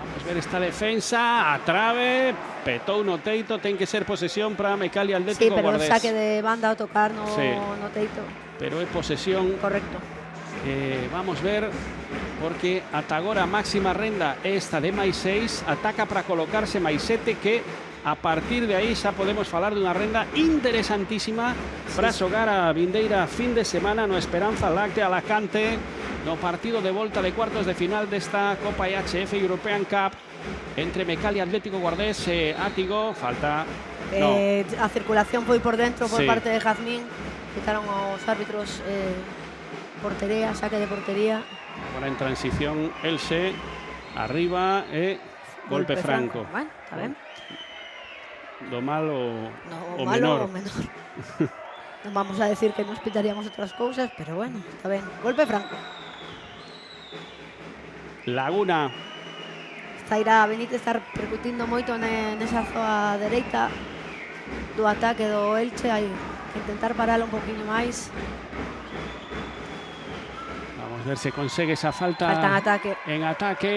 Vamos ver esta defensa, a trave, petou no teito, ten que ser posesión para Mecalia Atlético Guardés. Sí, pero Guardés. saque de banda ao tocar no teito. Pero é posesión. Correcto. Vamos ver, porque ata agora a máxima renda é esta de máis 6, ataca para colocarse máis 7, que a partir de aí xa podemos falar dunha renda interesantísima para xogar a vindeira fin de semana no Esperanza Láctea Alacante, no partido de volta de cuartos de final desta Copa IHF European Cup entre Mecalia Atlético Guardés e Átigo. Falta a circulación foi por dentro por Sí. parte de Jazmín. Quitaron os árbitros portería, saque de portería. Agora en transición Elxe, arriba e golpe franco. Bueno, está ben. Do malo No, o malo menor. o menor. Non vamos a decir que nos pitaríamos outras cousas, pero bueno, está ben. Golpe franco. Laguna. Zaira Benítez está percutindo moito nesa zoa dereita do ataque do Elche. Hai que intentar paralo un poquinho máis. Vamos a ver se consegue esa falta. Falta en ataque. En ataque.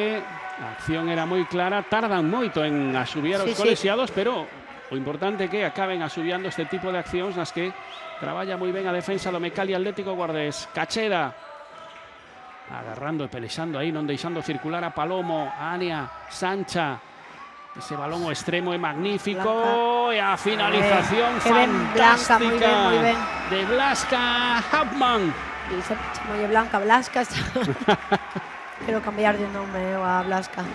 A acción era moi clara. Tardan moito en asubiar os Sí. colexiados, pero o importante é que acaben asubiando este tipo de accións nas que traballa moi ben a defensa do Mecalia Atlético Guardés. Cacheda agarrando e pelexando aí, non deixando circular a Palomo, a Ania, Sancha. Ese balón ao extremo é magnífico. E a finalización fantástica moi ben. de Blasca Hauptmann. E se molle Blanca Blasca. Quero cambiar de nome a Blasca.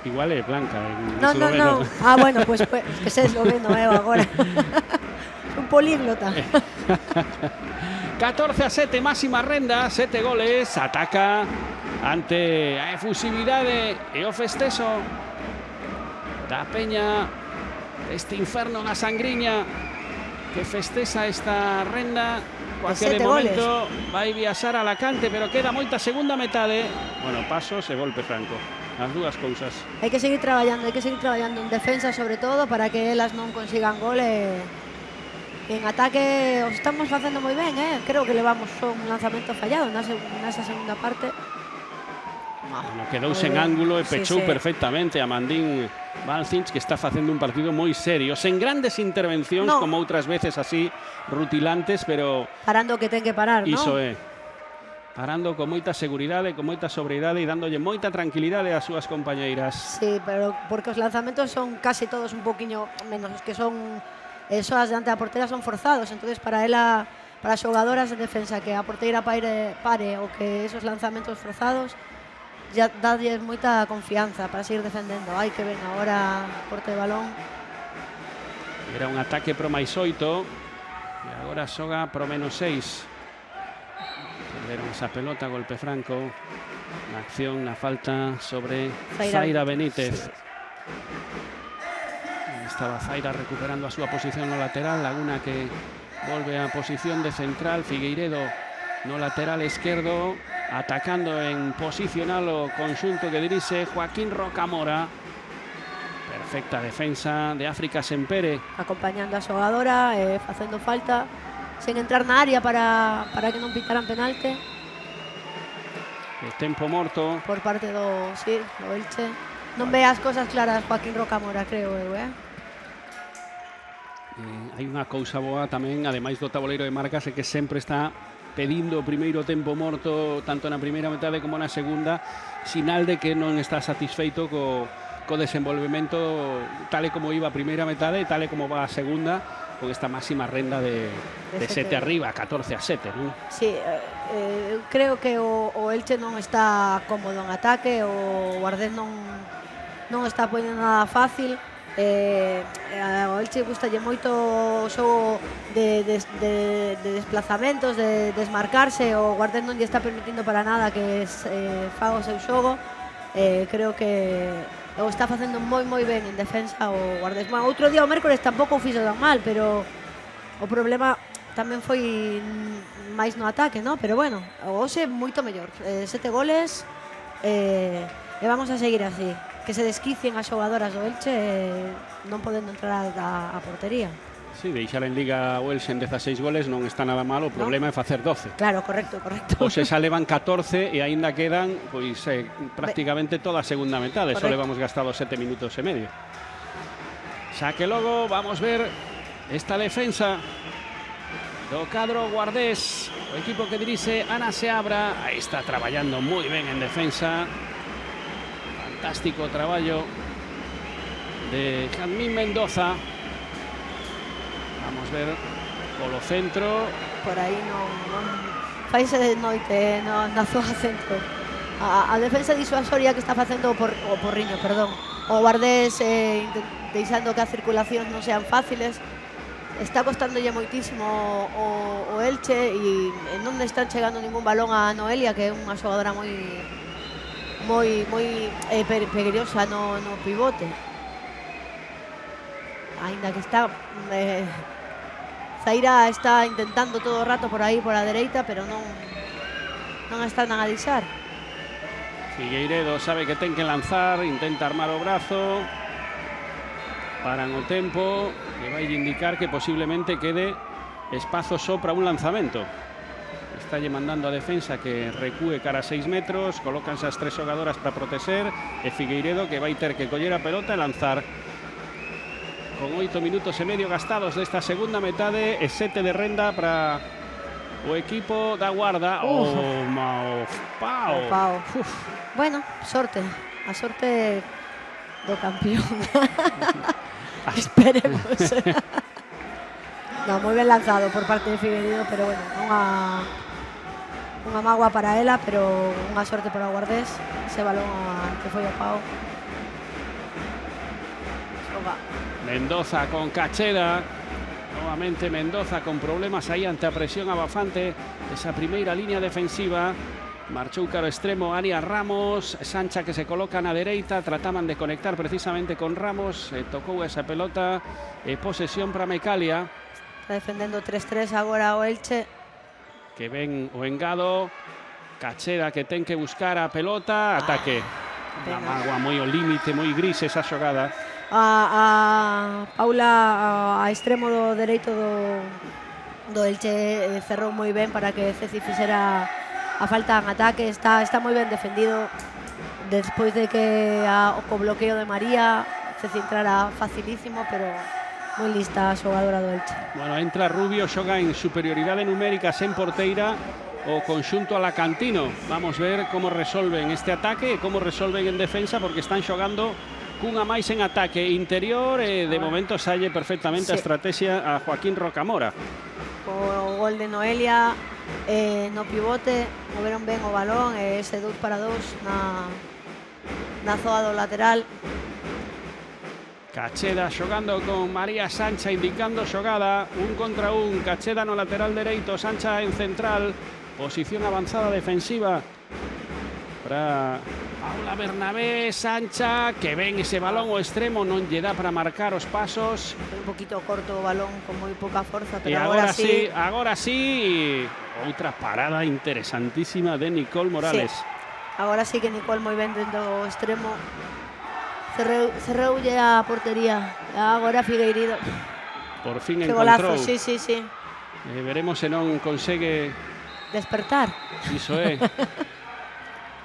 Igual é Blanca en No. esloveno. Bueno, pues que sei esloveno agora. Un políglota. 14-7, máxima renda, 7 goles. Ataca ante a efusividade e o festeso da Peña, este inferno na Sangriña, que festexa esta renda, coa que de momento vai viaxar a Alacante, pero queda moita segunda metade. Bueno, pasos e golpe franco, as dúas cousas. Hai que seguir traballando en defensa, sobre todo, para que elas non consigan gol. En ataque os estamos facendo moi ben, creo que levamos un lanzamento fallado nesa segunda parte. Bueno, quedouse en ángulo e pechou perfectamente a Mandín Balcinch, que está facendo un partido moi serio, sen grandes intervencións como outras veces así rutilantes, pero parando o que ten que parar, non? Iso é. Parando con moita seguridade, con moita sobriedade e dándolle moita tranquilidade ás súas compañeiras. Sí, pero porque os lanzamentos son casi todos un poquinho menos os que son soas diante da porteira son forzados, entonces para as xogadoras de defensa que a porteira pare ou que esos lanzamentos forzados ya dadles moita confianza para seguir defendendo. Hai que ven agora porte de balón. Era un ataque pro máis 8 e agora xoga pro menos 6. Perderon esa pelota, golpe franco. Na acción, na falta sobre Zaira Benítez. estaba Zaira recuperando a súa posición no lateral, Laguna que volve a posición de central, Figueiredo no lateral esquerdo, atacando en posicional o conxunto que dirixe Joaquín Rocamora. Perfecta defensa de África Sempere. Acompañando a xogadora, facendo falta, sen entrar na área para que non pitaran penalti. El tempo morto. Por parte do Elche. Non ve as cosas claras Joaquín Rocamora, creo eu, hai unha cousa boa tamén, ademais do tabuleiro de marcas, é que sempre está pedindo o primeiro tempo morto tanto na primeira metade como na segunda, sinal de que non está satisfeito co desenvolvemento tal e como iba a primeira metade e tal e como va a segunda, con esta máxima renda de 7 arriba, 14-7, non? Sí, creo que o Elche non está cómodo en ataque, o Guardés non está poñendo nada fácil. O Elche gustalle moito o xogo de desplazamentos, de desmarcarse. O Guardés non lle está permitindo para nada que faga o seu xogo. Creo que o está facendo moi ben en defensa o Guardés. Bueno, outro día o mércores tampouco o fixo tan mal, pero o problema tamén foi máis no ataque, ¿no? Pero bueno, hoxe moito mellor, 7 goles, e vamos a seguir así. Que se desquicien as xogadoras do Elche, non podendo entrar a portería. Sí, deixar en Liga o Elxe en 16 goles non está nada mal, o problema é facer 12. Claro, correcto. Hoxe xa levan 14 e aínda quedan pois prácticamente toda a segunda metade, só levamos gastado 7 minutos e medio. Xa que logo vamos ver esta defensa do cadro guardés, o equipo que dirixe Ana Seabra. Aí está traballando moi ben en defensa. Fantástico traballo de Jazmín Mendoza. Vamos ver polo centro. Por aí non faise de noite na zona centro. A defensa disuasoria que está facendo o Porriño, perdón. O Guardés deixando que as circulacións non sean fáciles. Está costándolle moitísimo o Elche e non están chegando ningún balón a Noelia, que é unha xogadora moi peligrosa no pivote. Aínda que está Zaira está intentando todo o rato por aí, por a dereita, pero non están a disar. Figueiredo sabe que ten que lanzar, intenta armar o brazo, paran o tempo, que vai indicar que posiblemente quede espazo só para un lanzamento. Está lle mandando a defensa que recúe cara a 6 metros, colócanse as 3 xogadoras para proteger, e Figueiredo que vai ter que coller a pelota e lanzar. Con 8 minutos e medio gastados desta segunda metade e 7 de renda para o equipo da Guarda. Pau. Bueno, sorte. A sorte do campeón. Esperemos. No, moi ben lanzado por parte de Figueiredo, pero bueno, unha mágoa para ela, pero unha sorte para o Guardés. Ese balón que foi ao Pau. Mendoza con Cacheda. Nuevamente Mendoza con problemas aí ante a presión abafante esa primeira línea defensiva. Marchou cara ao extremo Aria Ramos, Sancha que se coloca na dereita, trataban de conectar precisamente con Ramos, tocou esa pelota e posesión para Mecalia. Está defendendo 3-3 agora o Elche. Que ven o engado, Cacheda que ten que buscar a pelota, ataque. Unha mágoa moi ao límite, moi gris esa xogada. A Paula a extremo do dereito do Elche cerrou moi ben para que Ceci fixera a falta en ataque. Está moi ben defendido despois de que co bloqueo de María Ceci entrara facilísimo, pero moi lista a xogadora do Elche. Bueno, entra Rubio, xoga en superioridade numérica sen porteira o conxunto alacantino. Vamos ver como resolven este ataque e como resolven en defensa, porque están xogando cunha máis en ataque interior e de momento salle perfectamente a estrategia a Joaquín Rocamora. O gol de Noelia no pivote, moveron ben o balón e ese 2-2 na zoa do lateral. Cacheda xogando con María Sancha, indicando xogada, 1 contra 1, Cacheda no lateral dereito, Sancha en central, posición avanzada defensiva para Paula Bernabé, Sancha, que ven ese balón o extremo, non lle dá para marcar os pasos. Un poquito corto o balón, con moi pouca forza, E pero agora sí, agora sí, outra parada interesantísima de Nicole Morales. Sí. Agora sí que Nicole moi ben dentro do extremo. Cerroulle a portería. Agora Figueiredo. Por fin Que encontrou. golazo, sí. Veremos se non consegue Despertar. iso é.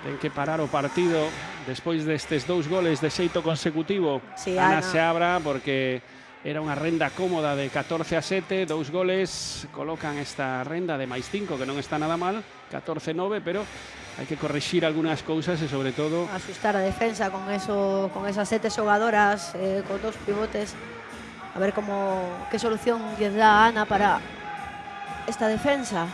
Ten que parar o partido despois destes 2 goles de xeito consecutivo. Sí, Ana Ana. Seabra, porque era unha renda cómoda de 14-7, 2 goles, colocan esta renda de +5, que non está nada mal, 14-9, pero hai que corrixir algunhas cousas e sobre todo Asustar a defensa con esas 7 xogadoras, con 2 pivotes. A ver que solución lles dá a Ana para esta defensa.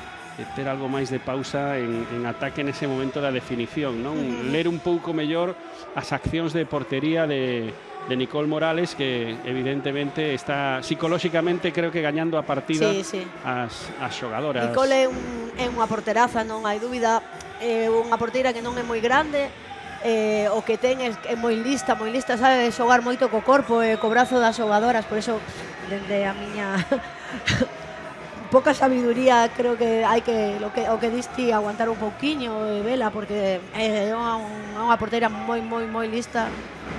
ter algo máis de pausa en ataque nese momento da definición, non? Ler un pouco mellor as accións de portería de Nicole Morales, que evidentemente está psicolóxicamente, creo que gañando a partida. Sí. As xogadoras. Nicole é unha porteraza, non hai dúbida. É unha porteira que non é moi grande, o que ten é moi lista, sabe xogar moito co corpo e co brazo das xogadoras, por eso, dende a miña pouca sabiduría, creo que hai que o que diste aguantar un pouquiño e vela, porque é unha porteira moi lista,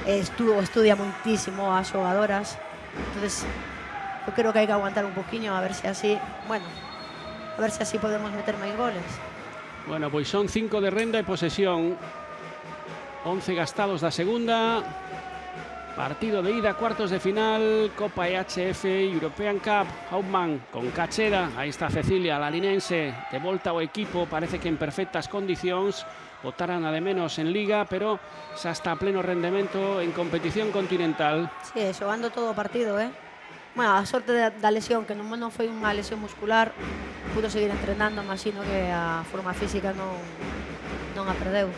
estudia moitísimo as xogadoras. Entonces, eu creo que hai que aguantar un pouquiño a ver se así, podemos meter máis goles. Bueno, pois son 5 de renda e posesión, 11 gastados da segunda. Partido de ida, cuartos de final, Copa EHF European Cup, Hauptmann con Cacheda. Aí está Cecilia, la linense, de volta ao equipo, parece que en perfectas condicións. Botaran a de menos en Liga, pero xa está a pleno rendemento en competición continental. Sí, xogando todo o partido, Bueno, a sorte da lesión, que non foi unha lesión muscular, pudo seguir entrenando, imagino que a forma física non a perdeu.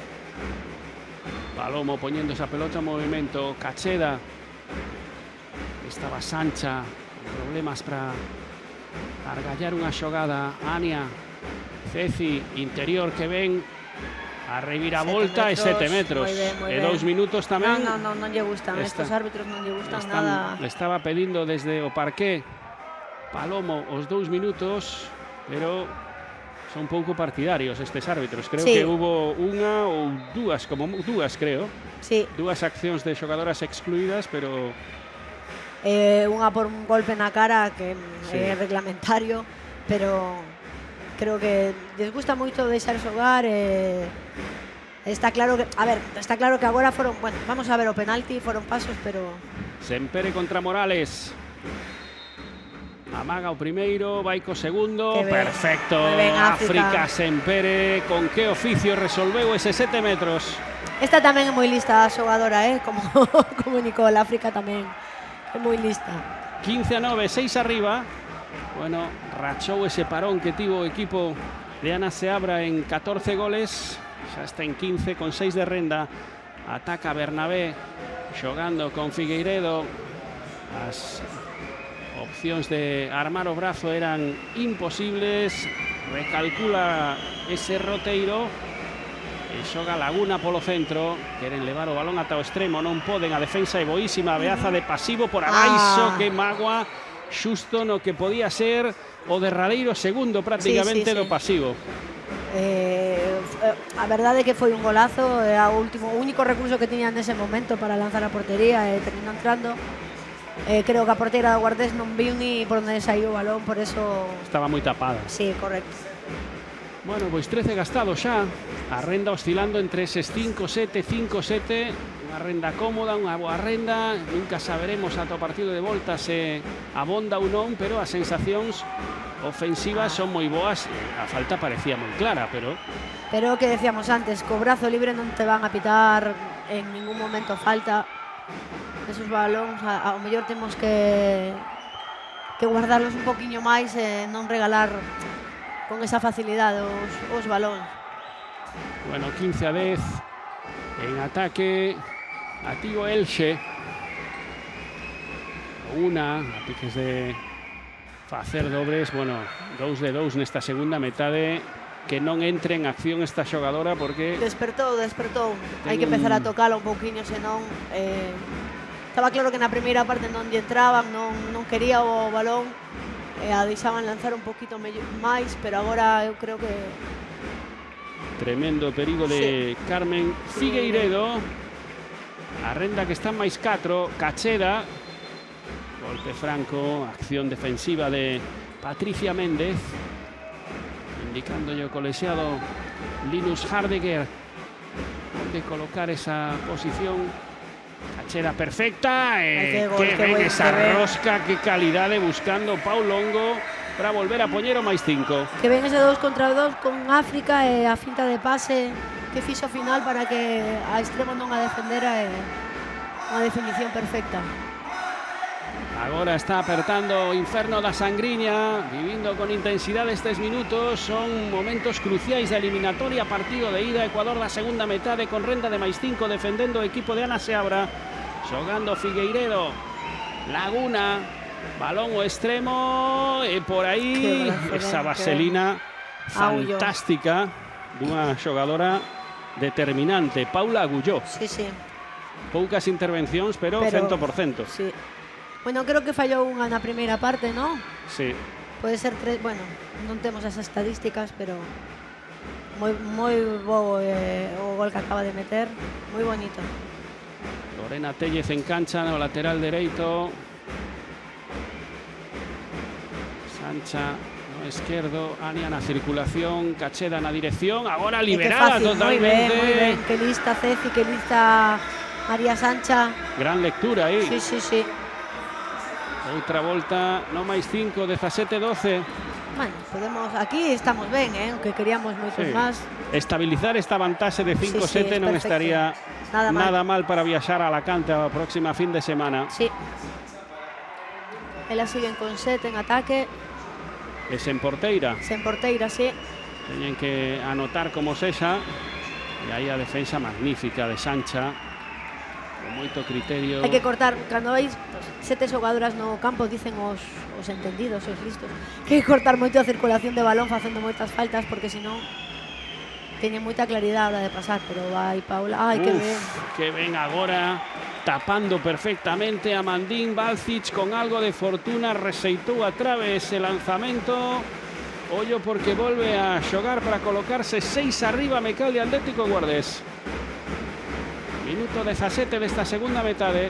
Palomo poñendo esa pelota en movimento, Cacheda. Estaba Sancha, con problemas para argallar unha xogada. Ania, Ceci, interior que ven, a reviravolta e 7 metros. Moi E 2 minutos tamén. Non lle gustan, estos árbitros non lle gustan nada. Estaba pedindo desde o parqué Palomo os 2 minutos, pero son pouco partidarios estes árbitros. Creo que hubo unha ou dúas, creo. Sí. 2 accións de xogadoras excluídas, pero unha por un golpe na cara que é reglamentario, pero creo que les gusta moito deixar xogar. Está claro que agora foron, vamos a ver o penalti, foron pasos, pero Sempere contra Morales. Amaga o primeiro, vai co segundo, perfecto. África Sempere, con que oficio resolveu ese 7 metros. Esta tamén é moi lista a xogadora, como Nicole. África tamén é moi lista. 15-9, 6 arriba. Bueno, rachou ese parón que tivo o equipo de Ana Seabra en 14 goles. Xa está en 15 con 6 de renda. Ataca Bernabé xogando con Figueiredo. As opcións de armar o brazo eran imposibles. Recalcula ese roteiro e xoga Laguna polo centro. Queren levar o balón ata o extremo, non poden. A defensa é boísima, Beaza de pasivo por abaixo, que magua, xusto no que podía ser o derradeiro segundo prácticamente do pasivo. A verdade é que foi un golazo, o único recurso que tiñan nese momento para lanzar a portería, e terminou entrando. Creo que a porteira da Guardés non viu ni por onde saiu o balón, por eso estaba moi tapada. Sí, correcto. Bueno, pois 13 gastados xa. A renda oscilando entre eses 5-7, 5-7. Unha renda cómoda, unha boa renda. Nunca saberemos ata o partido de volta se abonda ou non, pero as sensacións ofensivas son moi boas. A falta parecía moi clara, pero o que decíamos antes, co brazo libre non te van a pitar en ningún momento falta. Esos balóns, ao mellor temos que guardarlos un poquinho máis e non regalar con esa facilidade os balóns. Bueno, 15-10 en ataque. Ativo Elxe. Una, a piques de facer dobres. Bueno, 2 de 2 nesta segunda metade. que non entre en acción esta xogadora porque Despertou. Hai que empezar a tocala un pouquiño, senón estaba claro que na primeira parte non lle entraban, non quería o balón, a deixaban lanzar un poquito máis, pero agora eu creo que tremendo perigo de Carmen Figueiredo. A renda que está máis 4, Cacheda. Golpe franco, acción defensiva de Patricia Méndez. Indicando o colexiado Linus Hardeger de colocar esa posición. Cacheda perfecta. Qué gol, que qué ven buen, esa qué ben. rosca, que calidade buscando Pau Longo para volver a poñer o máis 5. que ven ese 2 contra 2 con África e a finta de pase que fixo ao final para que a extremo non a defendera, unha definición perfecta. Agora está apertando o inferno da Sangriña, vivindo con intensidade estes minutos. Son momentos cruciais da eliminatoria, partido de ida. Ecuador da segunda metade con renda de máis 5, defendendo o equipo de Ana Seabra. Xogando Figueiredo, Laguna, balón o extremo e por aí esa vaselina fantástica dunha xogadora determinante, Paula Agulló. Sí. Poucas intervencións, pero 100%. Sí. Bueno, creo que fallou unha na primeira parte, ¿no? Sí. Pode ser 3, bueno, non temos as estadísticas, pero moi bo o gol que acaba de meter, moi bonito. Lorena Tellez en cancha no lateral dereito. Sancha no esquerdo, Ania na circulación, Cacheda na dirección, agora liberada totalmente. Moi ben, que lista Ceci, que lista María Sancha. Gran lectura aí. Sí. Outra volta, no máis 5, 17-12. Bueno, aquí estamos ben, aunque queríamos moitos máis. Estabilizar esta vantaxe de 5-7 non estaría nada mal para viaxar a Alacante a próxima fin de semana. Sí. Elas siguen con 7 en ataque. E sen porteira. Sen porteira, sí. Teñen que anotar como sexa. E aí a defensa magnífica de Sancha. Con moito criterio. Hai que cortar, cando veis 7 xogadoras no campo, dicen os entendidos, os listos, que hai que cortar moito a circulación de balón facendo moitas faltas, porque senón teñen moita claridade a hora de pasar, pero vai Paula, que ben. Que ven agora, tapando perfectamente a Mandín Balcic con algo de fortuna, reseitou a trave ese lanzamento. Ollo porque volve a xogar para colocarse 6 arriba Mecalde Atlético Guardés. Minuto 17 desta segunda metade.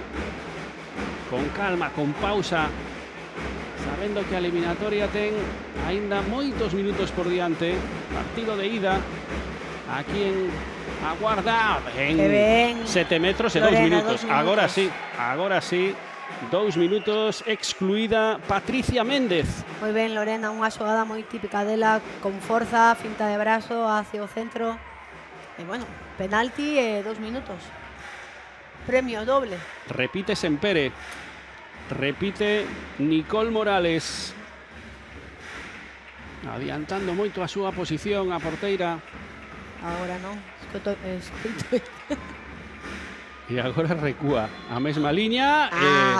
Con calma, con pausa, sabendo que a eliminatoria ten aínda moitos minutos por diante. Partido de ida aquí en Aguarda en 7 metros e 2 minutos. Agora sí, 2 minutos, excluída Patricia Méndez. Moi ben, Lorena, unha xogada moi típica dela, con forza, finta de brazo hacia o centro. E bueno, penalti e 2 minutos. Premio doble. Repite Sempere. Repite Nicole Morales. Adiantando moito a súa posición a porteira. Agora non. E agora recúa a mesma liña.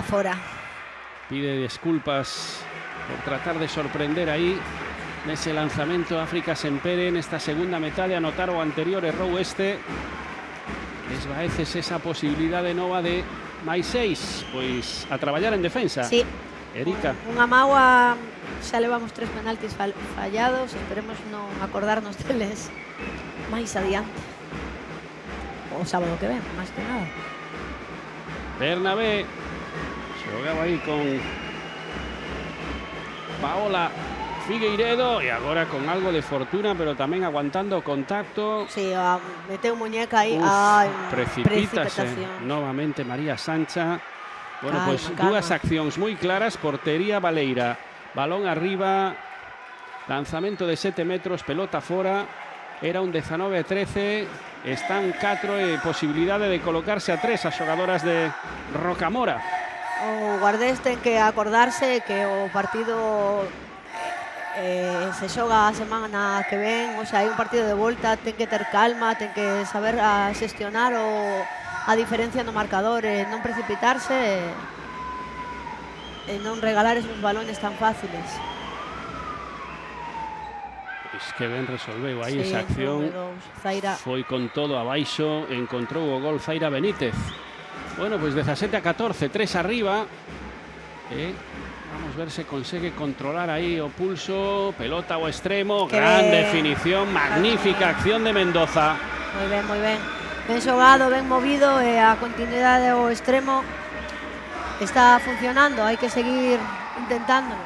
Fora. Pide desculpas por tratar de sorprender aí nese lanzamento África Sempere nesta segunda metade, anotar o anterior errou este. Desvaeces esa posibilidade nova de máis 6, pois a traballar en defensa. Sí. Erika. Unha mágoa, xa levamos 3 penaltis fallados, esperemos non acordarnos deles máis adiante. O sábado que ven, máis que nada. Bernabé xogaba aí con Paola Figueiredo e agora con algo de fortuna, pero tamén aguantando o contacto. Sí, meteu muñeca aí. Precipítase novamente María Sancha. Bueno, pois dúas accións moi claras. Portería Baleira, balón arriba, lanzamento de 7 metros, pelota fora. Era un 19-13, están 4 e posibilidade de colocarse a 3 as xogadoras de Rocamora. O Guardés ten que acordarse que o partido se xoga a semana que ven, o sea, hai un partido de volta, ten que ter calma, ten que saber xestionar a diferencia no marcador, non precipitarse e non regalar esos balones tan fáciles. E Pois que ben resolveu aí Sí, esa acción. Zaira. Foi con todo abaixo, encontrou o gol Zaira Benítez. Bueno, pues 17-14, 3 arriba. Vamos a ver si consigue controlar ahí o pulso, pelota o extremo. Gran definición, magnífica acción de Mendoza. Moi ben, moi ben. Ben xogado, ben movido, a continuidade o extremo está funcionando, hai que seguir intentándolo.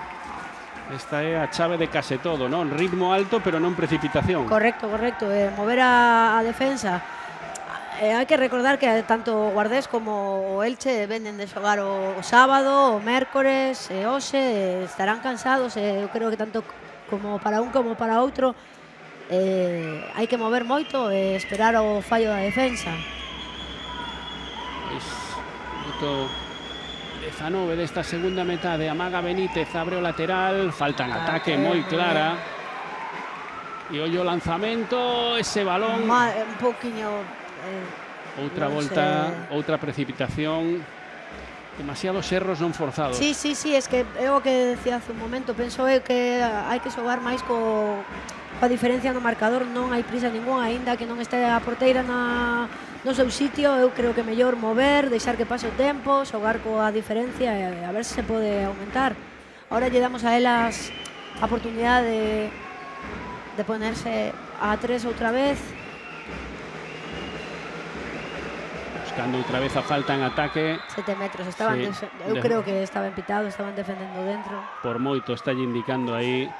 Esta é a chave de case todo, non? Ritmo alto, pero non precipitación. Correcto, correcto. Mover a defensa. Hai que recordar que tanto o Guardés como o Elche venen de xogar o sábado, o mércores, e hoxe estarán cansados. Eu creo que tanto como para un como para outro hai que mover moito e esperar o fallo da defensa. Pois, minuto 19 desta segunda metade, amaga Benítez, abre o lateral, falta en ataque moi clara. E ollo o lanzamento, ese balón. Un poquinho... outra volta, outra precipitación. Demasiados erros non forzados. Sí, es que é o que decía hace un momento. Penso eu que hai que xogar máis coa diferencia no marcador. Non hai prisa ninguna, aínda que non este a porteira no seu sitio. Eu creo que é mellor mover, deixar que pase o tempo, xogar coa diferencia e a ver se pode aumentar. Ahora lle damos a elas a oportunidade de ponerse a 3 outra vez. Buscando outra vez a falta en ataque. 7 metros, estaban eu creo que estaban pitados, estaban defendendo dentro. Por moito está indicando aí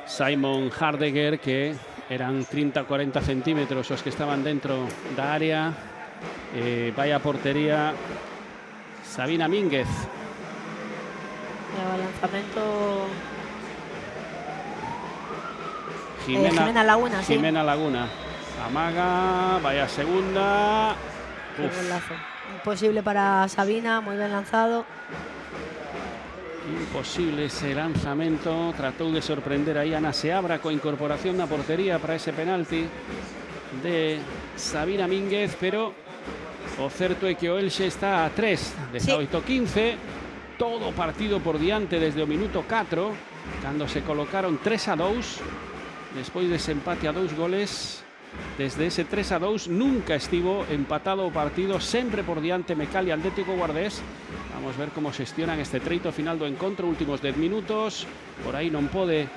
Simon Hardegger que eran 30-40 centímetros os que estaban dentro da área. Vai a portería Sabina Mínguez. E o lanzamento Jimena Laguna. Jimena Laguna. Amaga, vai a segunda. Imposible para Sabina, moi ben lanzado. Imposible ese lanzamento. Tratou de sorprender aí Ana Seabra coa incorporación na portería para ese penalti de Sabina Mínguez, pero o certo é que o Elxe está a 3, 18-15. Todo o partido por diante desde o minuto 4, cando se colocaron 3-2, despois dese empate a 2 goles. Desde ese 3-2 nunca estivo empatado o partido, sempre por diante Mecal e Atlético Guardés. Vamos ver como xestionan este treito final do encontro, últimos 10 minutos. Por aí non pode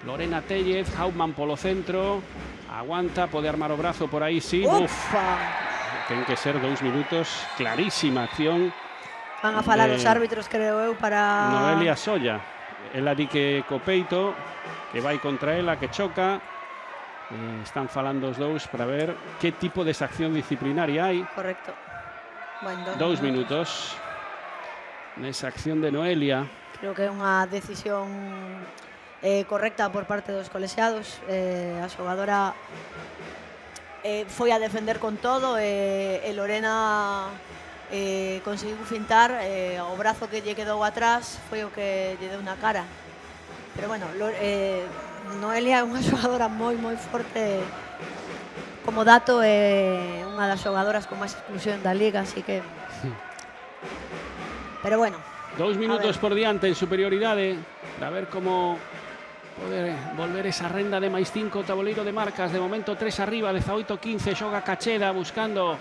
Lorena Tellez, Hauptmann polo centro, aguanta, pode armar o brazo por aí, sí. Ten que ser 2 minutos, clarísima acción. Van a falar os árbitros, creo eu, para... Noelia Solla, ela di que co peito, que vai contra ela, que choca. Están falando os dous para ver que tipo de sanción disciplinaria hai. Correcto. Bueno, 2 minutos nesa acción de Noelia. Creo que é unha decisión correcta por parte dos colexiados. A xogadora foi a defender con todo e Lorena conseguiu fintar. O brazo que lle quedou atrás foi o que lle deu na cara. Pero bueno, Noelia é unha xogadora moi forte. Como dato, é unha das xogadoras con máis exclusión da liga, así que... Pero bueno. 2 minutos por diante en superioridade para ver como poder volver esa renda de máis 5 tabuleiro de marcas. De momento 3 arriba, 18-15, xoga Cacheda buscando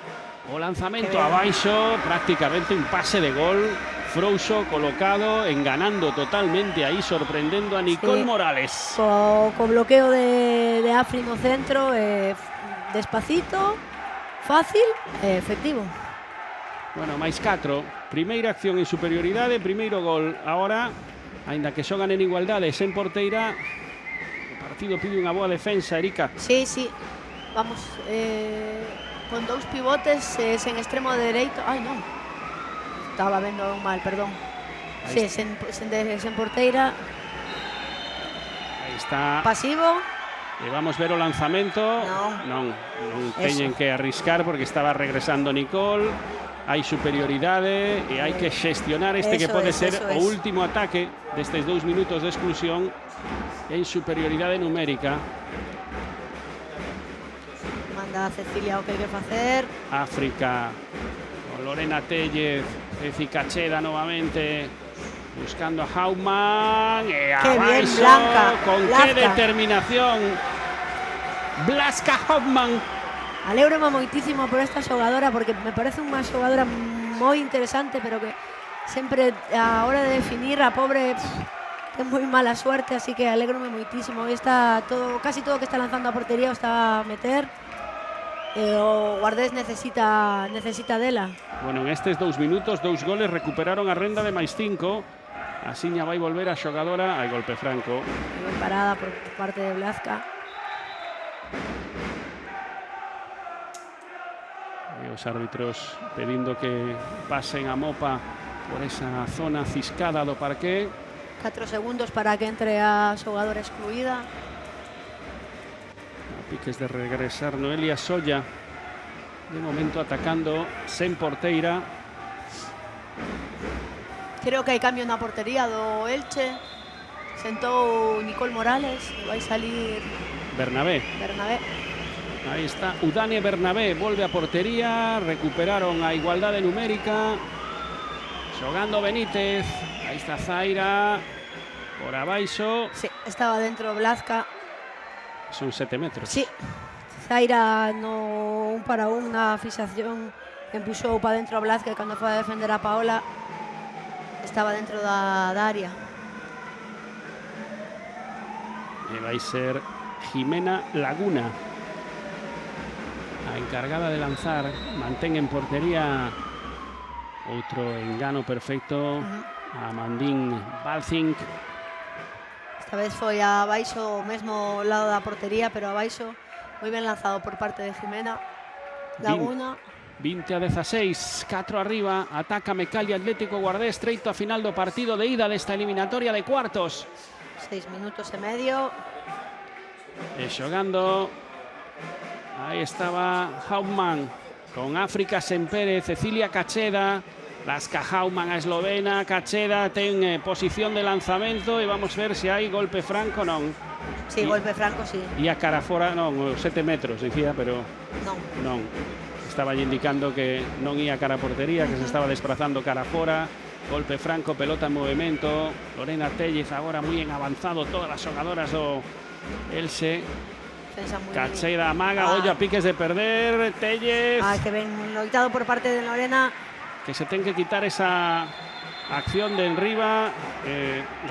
o lanzamento abaixo, prácticamente un pase de gol. Frouxo colocado, enganando totalmente aí, sorprendendo a Nicole Morales. Co bloqueo de Afri no centro, despacito, fácil e efectivo. Bueno, máis 4. Primeira acción en superioridade, primeiro gol. Ahora, aínda que xogan en igualdade, sen porteira, o partido pide unha boa defensa, Erika. Sí. Vamos, con 2 pivotes, sen extremo dereito. Ai, non. Estaba vendo mal, perdón. Sí, sen porteira. Aí está. Pasivo. E vamos ver o lanzamento. Non teñen que arriscar porque estaba regresando Nicole. Hai superioridade e hai que xestionar este que pode ser o último ataque destes 2 minutos de exclusión en superioridade numérica. Manda a Cecilia o que hai que facer. África, con Lorena Tellez, Ceci Cacheda novamente, Buscando a Hauptmann. Qué bien, Blanca. Con Blasca. qué determinación. Blasca Hauptmann. Alégrome moitísimo por esta xogadora porque me parece unha xogadora moi interesante, pero que sempre a hora de definir a pobre ten moi mala suerte, así que alégrome moitísimo. Hoy está todo, casi todo que está lanzando a portería o está a meter. O Guardés necesita dela. Bueno, en estes 2 minutos, 2 goles, recuperaron a renda de máis 5. Asiña vai volver a xogadora. Hai golpe franco. Ben parada por parte de Blasca. E os árbitros pedindo que pasen a mopa por esa zona ciscada do parqué. 4 segundos para que entre a xogadora excluída. A piques de regresar Noelia Solla. De momento atacando sen porteira. Creo que hai cambio na portería do Elche. Sentou Nicole Morales e vai salir Bernabé. Bernabé. Aí está Udane Bernabé, volve a portería, recuperaron a igualdade numérica. Xogando Benítez, aí está Zaira, por abaixo. Sí, estaba dentro Blasca. Son 7 metros. Sí, Zaira no 1 para 1 na fixación empuxou para dentro a Blasca e cando foi a defender a Paola estaba dentro da área. E vai ser Jimena Laguna a encargada de lanzar. Mantén en portería outro engano perfecto a Mandín Balcink. Esta vez foi abaixo, o mesmo lado da portería, pero abaixo. Moi ben lanzado por parte de Jimena Laguna. 20-16, 4 arriba, ataca Mecalia Atlético Guardés, treito a final do partido de ida desta eliminatoria de cuartos. 6 minutos e medio. E xogando, aí estaba Hauptmann, con África Sempere, Cecilia Cacheda, Blasca Hauptmann a eslovena, Cacheda ten posición de lanzamento e vamos ver se hai golpe franco, non. Sí, golpe franco, sí. E a cara fora, non, 7 metros, dicía, pero non. Estaba indicando que non ia cara a portería, que se estaba desplazando cara fora. Golpe franco, pelota en movimento. Lorena Tellez agora moi en avanzado, todas as xogadoras do Elche. Cacheda amaga, olla, piques de perder, Tellez. Que ben loitado por parte de Lorena. Que se ten que quitar esa acción de enriba.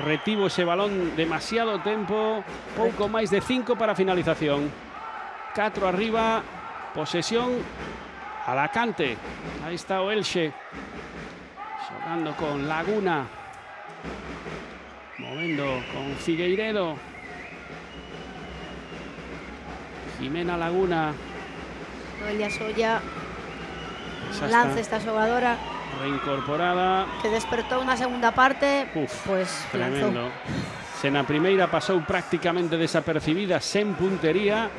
Retivo ese balón demasiado tempo. Pouco máis de 5 para finalización. 4 arriba, posesión Alacante. Aí está o Elche. Xogando con Laguna. Movendo con Figueiredo. Jimena Laguna. Noelia Solla. Lance esta xogadora. Reincorporada. Que despertou na segunda parte. Pues tremendo. Se na primeira pasou prácticamente desapercibida, sen puntería.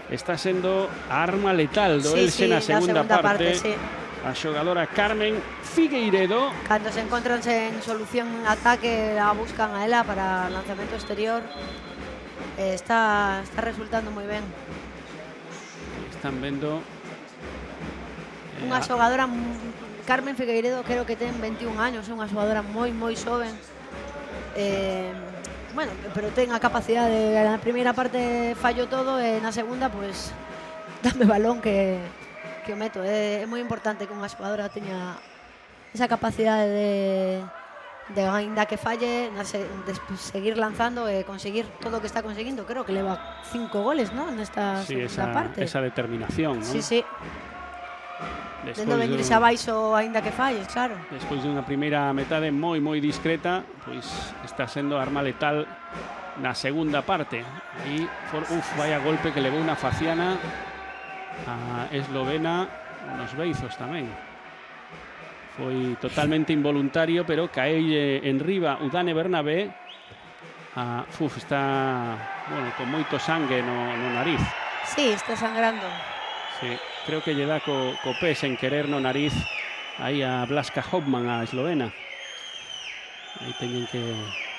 Está sendo a arma letal do Elche na segunda parte. Sí. A xogadora Carmen Figueiredo. Cando se encontran sen solución en ataque, a buscan a ela para lanzamento exterior. Está resultando moi ben. Están vendo unha xogadora, Carmen Figueiredo, creo que ten 21 años, é unha xogadora moi xoven. Bueno, pero ten a capacidade, na primeira parte fallo todo e na segunda, pues, dame balón que o meto. É moi importante que unha xogadora teña esa capacidade de ainda que falle, de seguir lanzando e conseguir todo o que está conseguindo. Creo que leva 5 goles, ¿no?, nesta segunda parte. Esa determinación, ¿no? Sí. Tendo venirse abaixo aínda que falles, claro. Despois dunha primeira metade moi discreta, pois está sendo arma letal na segunda parte. E vaya golpe que levou unha faciana a eslovena nos beizos tamén. Foi totalmente involuntario, pero cae en riba Udane Bernabé. Está con moito sangue no nariz. Sí, está sangrando. Sí, creo que lle dá co pé sen querer no nariz aí a Blasca Hauptmann, a eslovena. Aí teñen que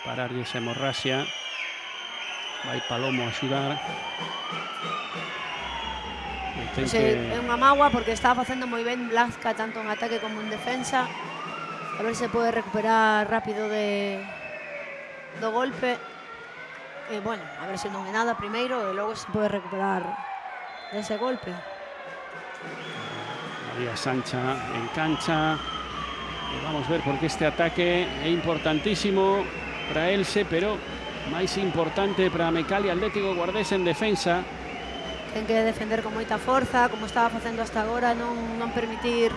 pararlle esa hemorraxia. Vai Palomo a axudar. É unha mágoa porque está facendo moi ben Blasca tanto en ataque como en defensa. A ver se pode recuperar rápido do golpe. Bueno, a ver se non é nada primeiro e logo se pode recuperar dese golpe. María Sancha en cancha. E vamos ver porque este ataque é importantísimo para Elxe, pero máis importante para Mecalia Atlético Guardés en defensa. Ten que defender con moita forza, como estaba facendo hasta agora, non permitir.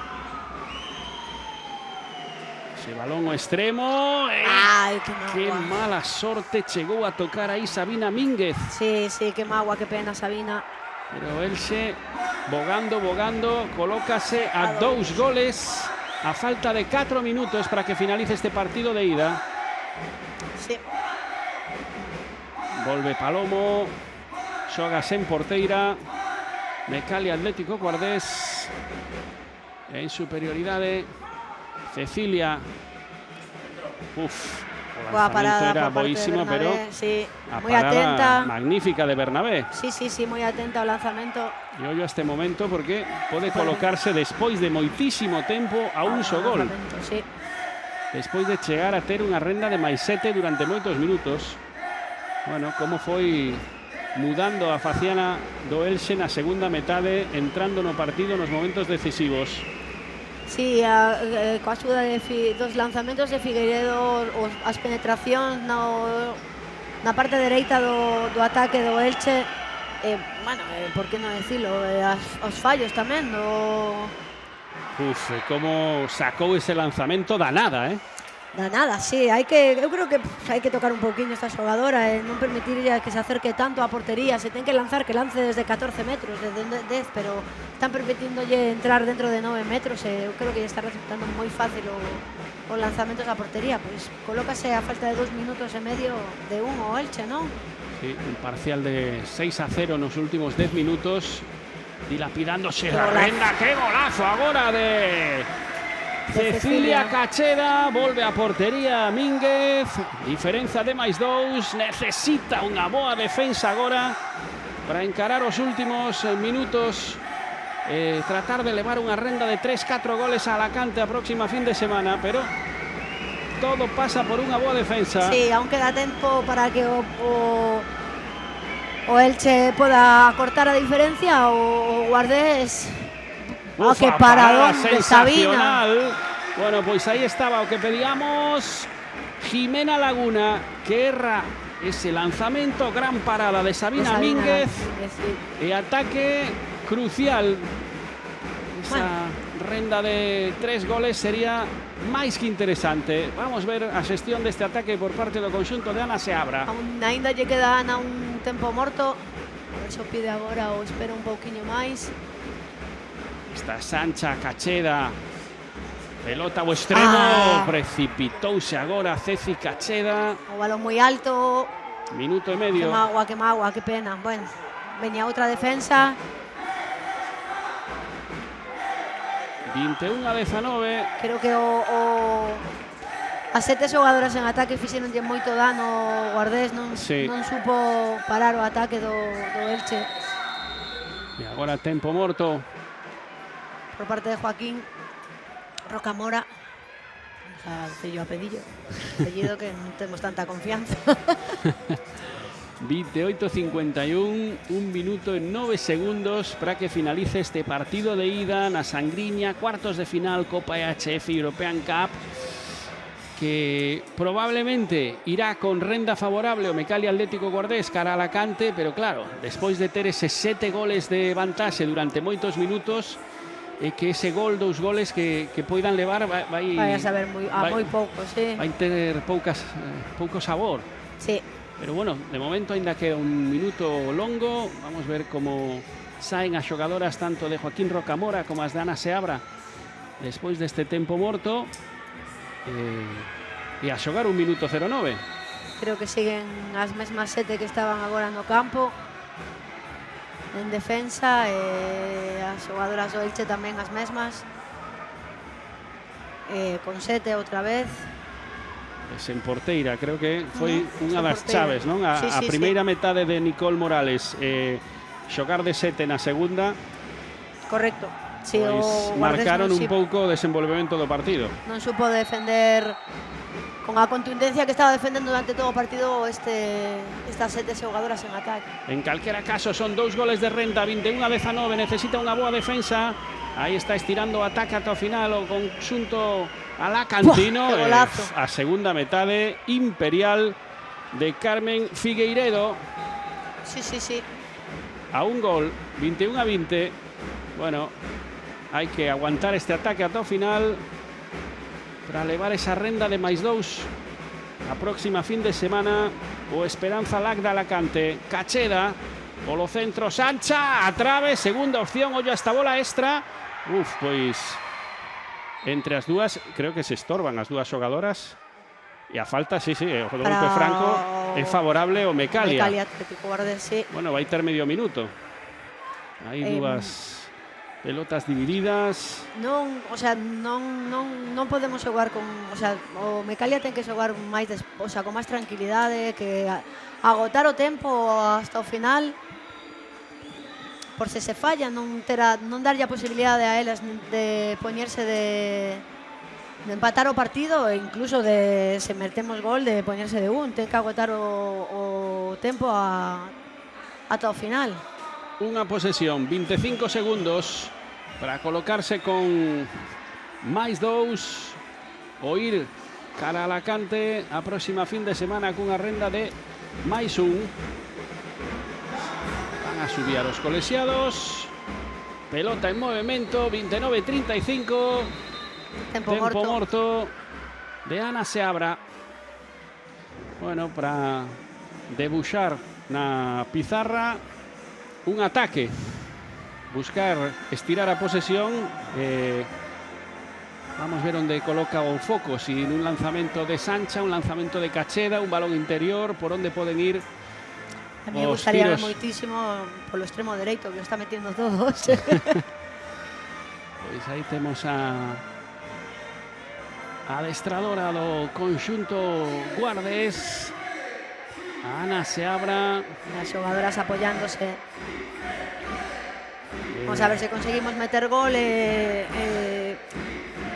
Ese balón ao extremo. Ai, que mala sorte, chegou a tocar aí Sabina Mínguez. Sí, que magua, que pena, Sabina. Pero Elxe bogando, colócase a 2 goles a falta de 4 minutos para que finalice este partido de ida. Sí. Volve Palomo, xoga sen porteira, Mecalia Atlético Guardés en superioridade. Cecilia, o lanzamiento era boísimo, pero sí, a moi parada atenta, magnífica de Bernabé. Sí, moi atenta ao lanzamento. E ollo a este momento porque pode colocarse despois de moitísimo tempo a un só gol. Sí. Despois de chegar a ter unha renda de máis 7 durante moitos minutos. Bueno, como foi mudando a faciana do Elxe na segunda metade, entrando no partido nos momentos decisivos. Sí, coa axuda dos lanzamentos de Figueiredo, as penetracións na parte dereita do ataque do Elche, bueno, por que non decilo, os fallos tamén como sacou ese lanzamento da nada, Da nada, sí, eu creo que hai que tocar un pouquinho esta xogadora e non permitirlle que se acerque tanto á portería. Se ten que lanzar, que lance desde 14 metros, desde 10, pero están permitindolle entrar dentro de 9 metros e eu creo que lle está resultando moi fácil os lanzamentos á portería. Pois colócase a falta de 2 minutos e medio de 1 o Elche, non? Sí, un parcial de 6-0 nos últimos 10 minutos, dilapidándose a renda. ¡Qué golazo agora de Cecilia Cacheda! Volve a portería Mínguez, diferenza de máis 2, necesita unha boa defensa agora para encarar os últimos minutos, tratar de levar unha renda de 3-4 goles a Alacante a próxima fin de semana, pero todo pasa por unha boa defensa. Sí, aún queda tempo para que o Elche poda acortar a diferencia, o Guardés. Que paradón de Sabina. Bueno, pois aí estaba o que pedíamos. Jimena Laguna, que erra ese lanzamento, gran parada de Sabina Mínguez, sí. E ataque crucial. Esa renda de 3 goles sería máis que interesante. Vamos ver a xestión deste ataque por parte do conxunto de Ana Seabra. Ainda lle queda Ana un tempo morto. A ver se o pide agora ou espera un pouquiño máis. Está Sancha, Cacheda, pelota ao extremo, precipitouse agora Ceci Cacheda. O balón moi alto. Minuto e medio. Que magua, que pena. Bueno, veña outra defensa. 21-19. Creo que as 7 xogadoras en ataque fixeronlle moito dano ao Guardés, non supo parar o ataque do Elche. E agora tempo morto por parte de Joaquín Rocamora. Vamos a decirlo apellido que non temos tanta confianza. 28-51, 1 minuto e 9 segundos para que finalice este partido de ida na Sangriña, cuartos de final Copa EHF European Cup, que probablemente irá con renda favorable o Mecalia Atlético Guardés cara a Alacante, pero claro, despois de ter ese 7 goles de vantaxe durante moitos minutos, e que ese gol, 2 goles que poidan levar vai a saber moi pouco, sí. Vai ter pouco sabor. Sí. Pero bueno, de momento ainda queda un minuto longo. Vamos ver como saen as xogadoras tanto de Joaquín Rocamora como as de Ana Seabra despois deste tempo morto, e a xogar 1 minuto 09. Creo que siguen as mesmas 7 que estaban agora no campo en defensa, e as xogadoras do Elche tamén as mesmas, con 7 outra vez. Sen porteira, creo que foi unha das chaves, non? A primeira metade de Nicole Morales, xogar de 7 na segunda. Correcto. Sí, pois marcaron un pouco o desenvolvemento do partido. Non supo defender con a contundencia que estaba defendendo durante todo o partido estas 7 xogadoras en ataque. En calquera caso son 2 goles de Renda, 21-19, necesita unha boa defensa. Aí está estirando o ataque ata o final o conxunto alacantino. A segunda metade imperial de Carmen Figueiredo. Sí. A un gol, 21-20. Bueno, hai que aguantar este ataque ata o final para levar esa renda de +2 a próxima fin de semana. O Esperanza Lagda Alacante. Cacheda, polo centro, Sancha, a trave, segunda opción, ollo a esta bola extra. Pois entre as dúas creo que se estorban as dúas xogadoras. E a falta, sí, o golpe franco é favorable ao Mecalia. Sí. Bueno, vai ter medio minuto. Hai dúas pelotas divididas. Non podemos xogar con, o Mecalia ten que xogar máis, con máis tranquilidade, que agotar o tempo hasta o final. Por se falla, non darlle a posibilidade a elas de poñerse de empatar o partido e incluso de, se metemos gol, de poñerse de ten que agotar o tempo ata o final. Unha posesión, 25 segundos para colocarse con +2 o ir cara a Alacante a próxima fin de semana cunha renda de +1. Van a subir a los colegiados. Pelota en movimiento, 29-35. Tempo morto de Ana Seabra. Bueno, para debuxar na pizarra un ataque, buscar estirar a posesión. Vamos a ver onde coloca o foco, si en un lanzamento de Sancha, un lanzamento de Cacheda, un balón interior, por onde poden ir. A mí me gustaría ver moitísimo polo extremo dereito, que o está metiendo todos. Pois aí temos a adestradora do conxunto Guardes, a Ana Seabra. As xogadoras apoiándose. Vamos a ver se conseguimos meter gol.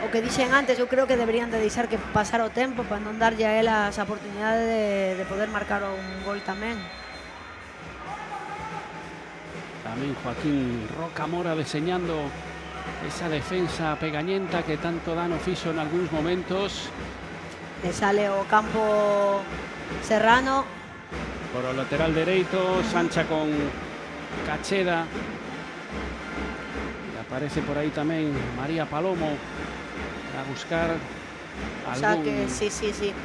O que dixen antes, eu creo que deberían de deixar que pasar o tempo para non darlle a elas a oportunidade de poder marcar un gol tamén. Tamén Joaquín Rocamora deseñando esa defensa pegañenta que tanto dano fixo en algúns momentos. E sale o campo Serrano. Por o lateral dereito, Sancha con Cacheda. E aparece por aí tamén María Palomo a buscar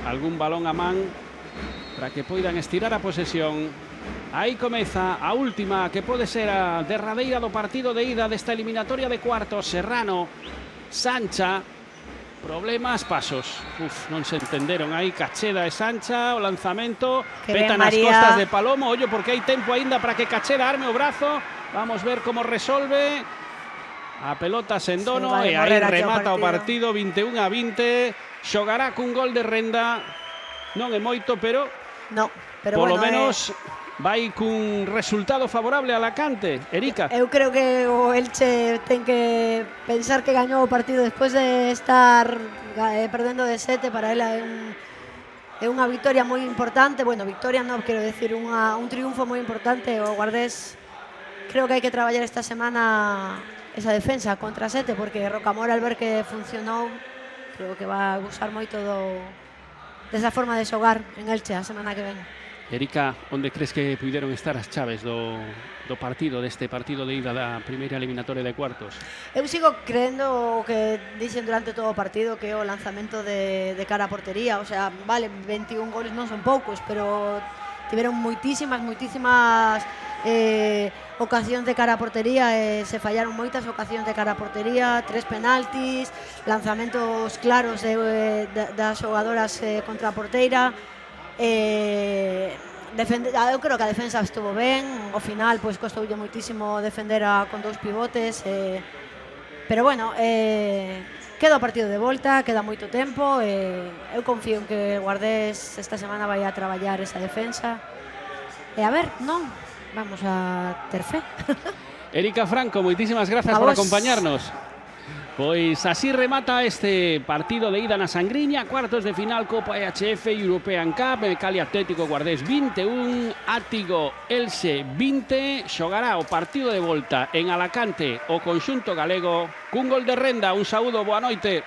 algún balón a man para que poidan estirar a posesión. Aí comeza a última, que pode ser a derradeira do partido de ida desta eliminatoria de cuartos. Serrano, Sancha, problemas, pasos. Non se entenderon aí Cacheda e Sancha, o lanzamento, petan as costas de Palomo. Ollo, porque hai tempo aínda para que Cacheda arme o brazo. Vamos ver como resolve. A pelota Sendono e aí remata o partido 21-20. Xogará cun gol de Renda. Non é moito, pero polo menos vai cun resultado favorable a Alacante. Erika. Eu creo que o Elche ten que pensar que gañou o partido despois de estar perdendo de 7. Para ela é unha victoria moi importante. Bueno, victoria non, quero decir, un triunfo moi importante. O Guardés creo que hai que traballar esta semana esa defensa contra 7, porque Rocamora, al ver que funcionou, creo que va a gustar moito desa forma de xogar en Elche a semana que ven. Erika, onde crees que puderon estar as chaves do partido, deste partido de ida da primeira eliminatoria de cuartos? Eu sigo creendo o que dixen durante todo o partido, que é o lanzamento de cara a portería. O sea, vale, 21 goles non son poucos, pero tiveron moitísimas ocasións de cara a portería, se fallaron moitas ocasións de cara a portería, 3 penaltis, lanzamentos claros das xogadoras contra a porteira. Eu creo que a defensa estuvo ben. Ao final, pois, costoulle moitísimo defender con 2 pivotes, pero bueno, queda o partido de volta, queda moito tempo. Eu confío en que Guardés esta semana vai a traballar esa defensa. E a ver, non? vamos a ter fe. Erika Franco, moitísimas grazas por acompañarnos. Pois así remata este partido de ida na Sangriña, cuartos de final Copa EHF European Cup, Cali Atlético Guardés 21, Átigo Elxe 20, xogará o partido de volta en Alacante o conxunto galego cun gol de Renda. Un saúdo, boa noite.